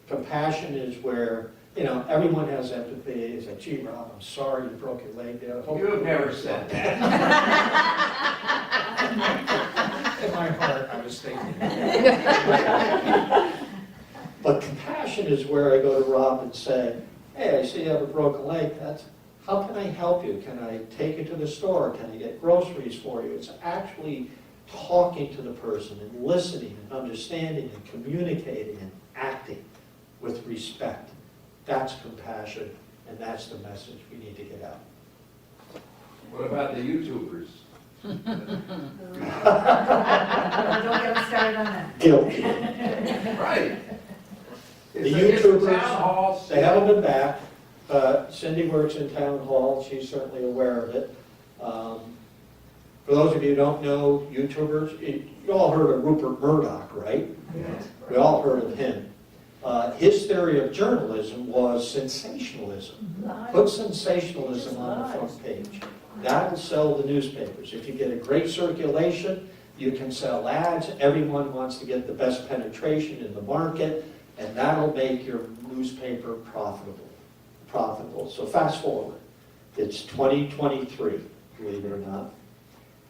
Compassion is where, everyone has empathy. It's like, gee, Rob, I'm sorry you broke your leg there. You have never said that. In my heart, I was thinking. But compassion is where I go to Rob and say, hey, I see you have a broken leg. how can I help you? Can I take you to the store? Can I get groceries for you? It's actually talking to the person and listening and understanding and communicating and acting with respect. That's compassion, and that's the message we need to get out. What about the YouTubers? Don't get us started on that. Guilty. Right. The It's a YouTubers, town hall. they haven't been back. Cindy works in town hall, she's certainly aware of it. For those of you who don't know YouTubers, you all heard of Rupert Murdoch, right? We all heard of him. His theory of journalism was sensationalism. Put sensationalism on the front page. That'll sell the newspapers. If you get a great circulation, you can sell ads. Everyone wants to get the best penetration in the market, and that'll make your newspaper profitable. So fast forward. It's 2023, believe it or not.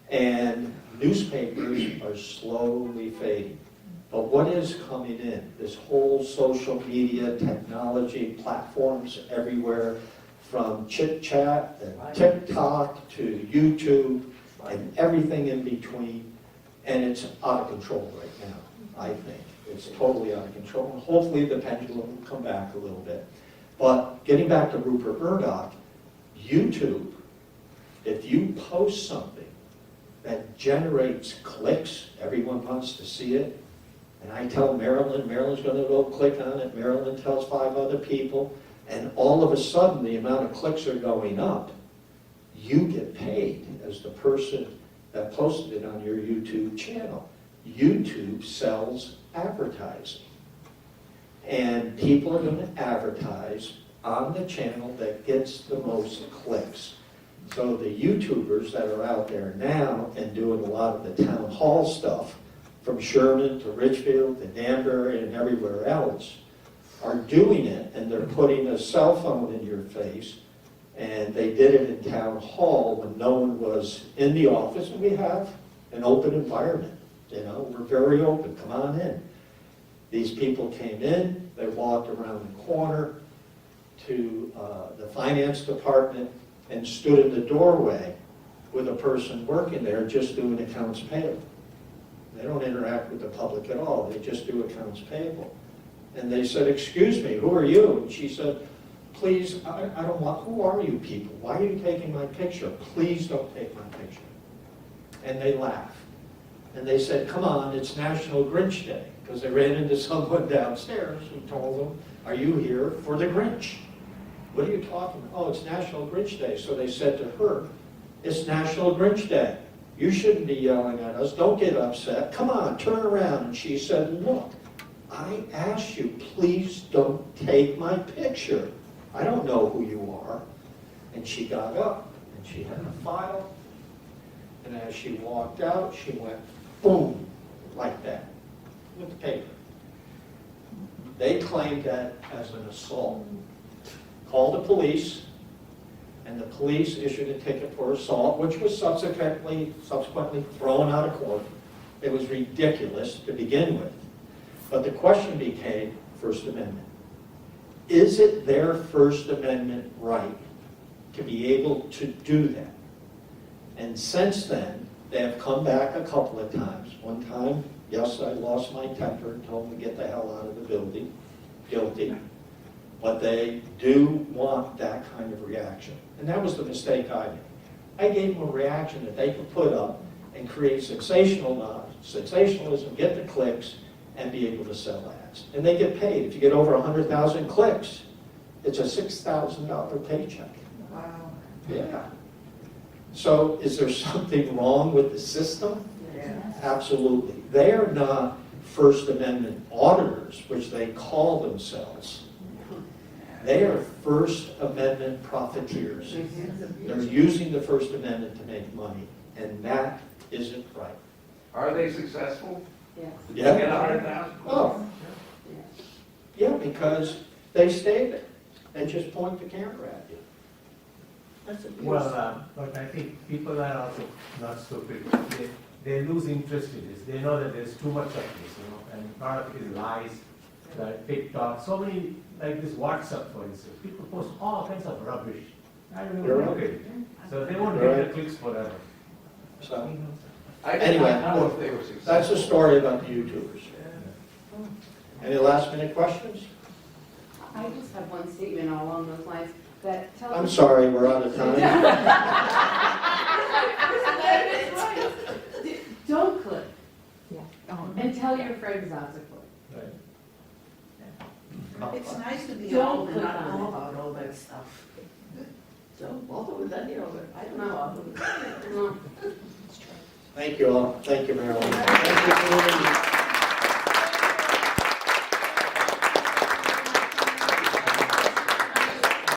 And newspapers are slowly fading. But what is coming in? This whole social media, technology, platforms everywhere, from chit-chat and TikTok to YouTube and everything in between. And it's out of control right now, I think. It's totally out of control. And hopefully the pendulum will come back a little bit. But getting back to Rupert Murdoch, YouTube, if you post something that generates clicks, everyone wants to see it, and I tell Marilyn, Marilyn's going to go click on it, Marilyn tells 5 other people, and all of a sudden the amount of clicks are going up, you get paid as the person that posted it on your YouTube channel. YouTube sells advertising. And people are going to advertise on the channel that gets the most clicks. So the YouTubers that are out there now and doing a lot of the town hall stuff, from Sherman to Ridgefield to Danbury and everywhere else, are doing it, and they're putting a cell phone in your face, and they did it in town hall when no one was in the office, and we have an open environment. You know, we're very open, come on in. These people came in, they walked around the corner to the finance department and stood in the doorway with a person working there just doing accounts payable. They don't interact with the public at all, they just do accounts payable. And they said, "Excuse me, who are you?" And she said, "Please, I don't want, who are you people? Why are you taking my picture? Please don't take my picture." And they laughed. And they said, "Come on, it's National Grinch Day." Because they ran into someone downstairs who told them, "Are you here for the Grinch?" "What are you talking about?" "Oh, it's National Grinch Day." So they said to her, "It's National Grinch Day. You shouldn't be yelling at us. Don't get upset. Come on, turn around." And she said, "Look, I asked you, please don't take my picture. I don't know who you are." And she got up, and she had a file. And as she walked out, she went, boom, like that, with the paper. They claimed that as an assault. Called the police, and the police issued a ticket for assault, which was subsequently thrown out of court. It was ridiculous to begin with. But the question became First Amendment. Is it their First Amendment right to be able to do that? And since then, they have come back a couple of times. One time, yes, I lost my temper and told them to get the hell out of the building. Guilty. But they do want that kind of reaction. And that was the mistake I made. I gave them a reaction that they could put up and create sensationalism, get the clicks, and be able to sell ads. And they get paid. If you get over 100,000 clicks, it's a $6,000 paycheck. Wow. Yeah. So is there something wrong with the system? Yeah. Absolutely. They are not First Amendment auditors, which they call themselves. They are First Amendment profiteers. They're using the First Amendment to make money, and that isn't right. Are they successful? Yes. Did you get 100,000? Oh, yeah, because they stay there. They just point the camera at you. That's abuse. Well, but I think people are also not stupid. They lose interest in this. They know that there's too much of this, and a lot of it is lies, like TikTok, so many, like this WhatsApp, for instance. People post all kinds of rubbish, You're right. Okay. So they won't Right. get the clicks forever. So, I Anyway, don't know if they were successful. that's the story about the YouTubers. Any last minute questions? I just have one statement along those lines, that I'm sorry, we're out of time. Don't click, Yeah. until you're afraid it's out to click. It's nice to be Don't old and click not on know it. about all that stuff. So, both of us, you know, but I don't know. No. Thank you all. Thank you, Marilyn. Thank you for